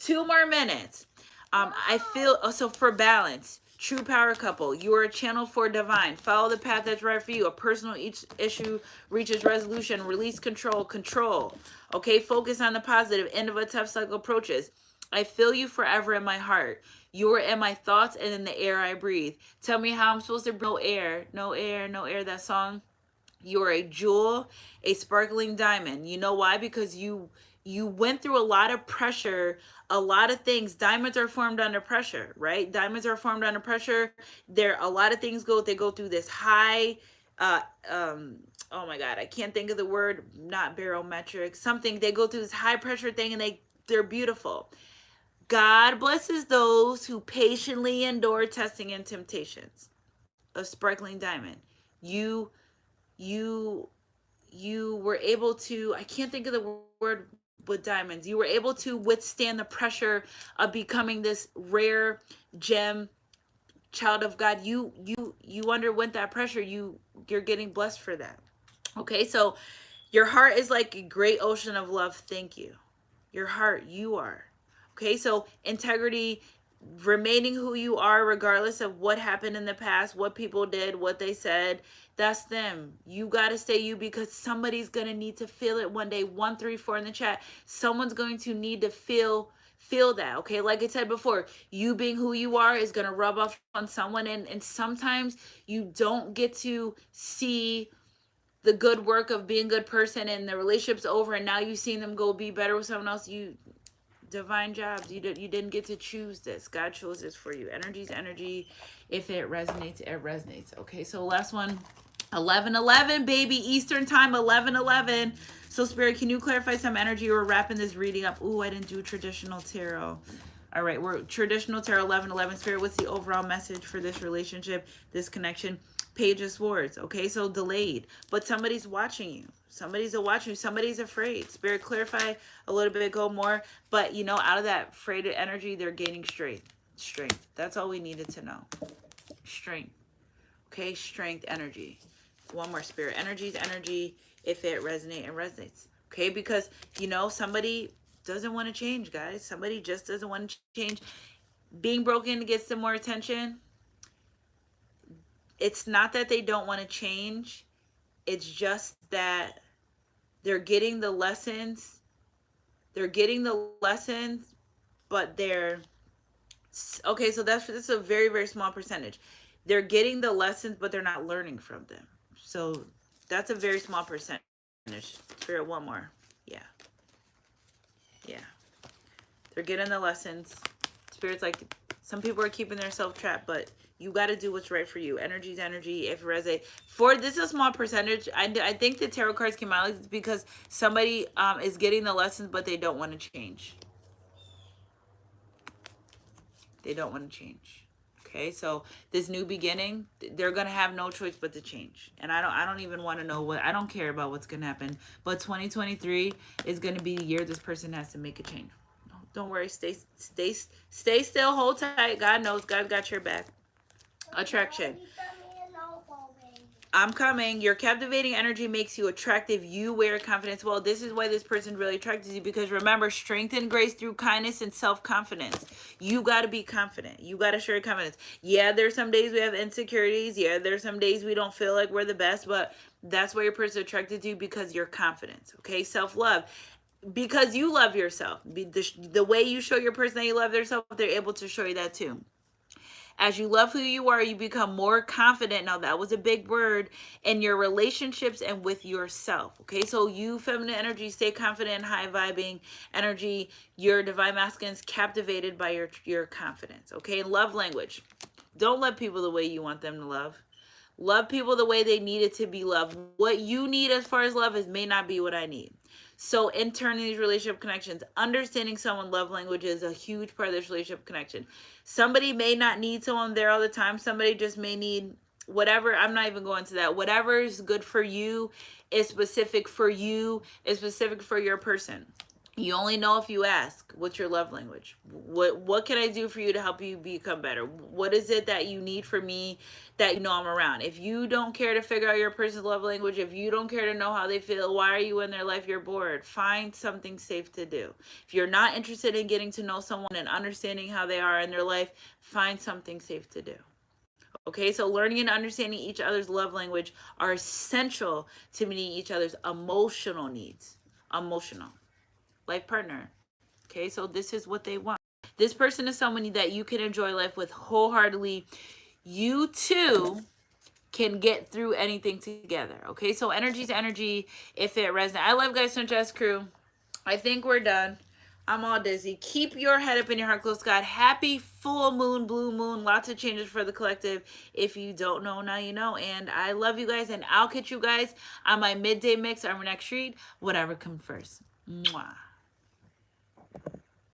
2 more minutes. I feel, so for balance, true power couple, you are a channel for divine. Follow the path that's right for you. A personal issue reaches resolution. Release control. Okay, focus on the positive. End of a tough cycle approaches. I feel you forever in my heart. You are in my thoughts and in the air I breathe. Tell me how I'm supposed to breathe. No air, that song. You're a jewel, a sparkling diamond. You know why? Because you went through a lot of pressure, a lot of things. Diamonds are formed under pressure, right? Diamonds are formed under pressure. There a lot of things they go through this high oh my god, I can't think of the word, not barometric, something. They go through this high pressure thing and they're beautiful. God blesses those who patiently endure testing and temptations. A sparkling diamond. You you were able to, I can't think of the word with diamonds, you were able to withstand the pressure of becoming this rare gem child of God. You underwent that pressure. You're getting blessed for that. Okay, so your heart is like a great ocean of love. Thank you. Your heart, you are. Okay, so integrity, remaining who you are regardless of what happened in the past, what people did, what they said, that's them. You got to stay you, because somebody's going to need to feel it one day. 134 in the chat. Someone's going to need to feel that. Okay, like I said before, you being who you are is going to rub off on someone, and sometimes you don't get to see the good work of being a good person, and the relationship's over and now you've seen them go be better with someone else. You divine jobs, you didn't get to choose this. God chose this for you. Energy's energy. If it resonates, it resonates. Okay, so last one. 11:11, baby, Eastern time. 11:11. So Spirit, can you clarify some energy? We're wrapping this reading up. Ooh, I didn't do traditional tarot. All right, we're traditional tarot. 11:11. Spirit, what's the overall message for this relationship, this connection? Page of Swords. Okay, so delayed, but somebody's watching you. Somebody's watching you. Somebody's afraid. Spirit, clarify a little bit, go more. But out of that afraid energy, they're gaining strength. That's all we needed to know. Strength. Okay, strength, energy. One more, Spirit. Energy's energy. If it resonates, it resonates. Okay, because somebody doesn't want to change, guys. Somebody just doesn't want to change. Being broken to get some more attention. It's not that they don't want to change. It's just that they're getting the lessons. But they're okay. So that's a very, very small percentage. They're getting the lessons, but they're not learning from them. So that's a very small percentage. Spirit, one more. Yeah. They're getting the lessons. Spirit's like, some people are keeping themselves trapped, but you got to do what's right for you. Energy's energy. If it resonates, this is a small percentage. I think the tarot cards came out because somebody is getting the lessons, but they don't want to change. Okay, so this new beginning, they're gonna have no choice but to change. And I don't even want to know I don't care about what's gonna happen. But 2023 is gonna be the year this person has to make a change. Don't worry. Stay still. Hold tight. God knows. God got your back. Attraction. I'm coming. Your captivating energy makes you attractive. You wear confidence well. This is why this person really attracts you, because remember, strength and grace through kindness and self-confidence. You got to be confident. You got to show your confidence. Yeah, there's some days we have insecurities. Yeah, there's some days we don't feel like we're the best, but that's why your person is attracted to you, because you're confident. Okay, self-love. Because you love yourself. The way you show your person that you love yourself, they're able to show you that too. As you love who you are, you become more confident. Now, that was a big word, in your relationships and with yourself. Okay, so you, feminine energy, stay confident and high vibing energy. Your divine masculine is captivated by your confidence. Okay, love language. Don't love people the way you want them to love. Love people the way they need it to be loved. What you need as far as love is may not be what I need. So in turning these relationship connections, understanding someone's love language is a huge part of this relationship connection. Somebody may not need someone there all the time. Somebody just may need whatever. I'm not even going to that. Whatever is good for you is specific for you, is specific for your person. You only know if you ask. What's your love language? What can I do for you to help you become better? What is it that you need from me that you know I'm around? If you don't care to figure out your person's love language, if you don't care to know how they feel, why are you in their life? You're bored. Find something safe to do. If you're not interested in getting to know someone and understanding how they are in their life, find something safe to do. Okay, so learning and understanding each other's love language are essential to meeting each other's emotional needs. Emotional. Life partner. Okay, so this is what they want. This person is someone that you can enjoy life with wholeheartedly. You too can get through anything together. Okay, so energy's energy if it resonates. I love guys from Jess Crew. I think we're done. I'm all dizzy. Keep your head up and your heart close to God. Happy full moon, blue moon. Lots of changes for the collective. If you don't know, now you know. And I love you guys. And I'll catch you guys on my midday mix or my next read. Whatever comes first. Mwah.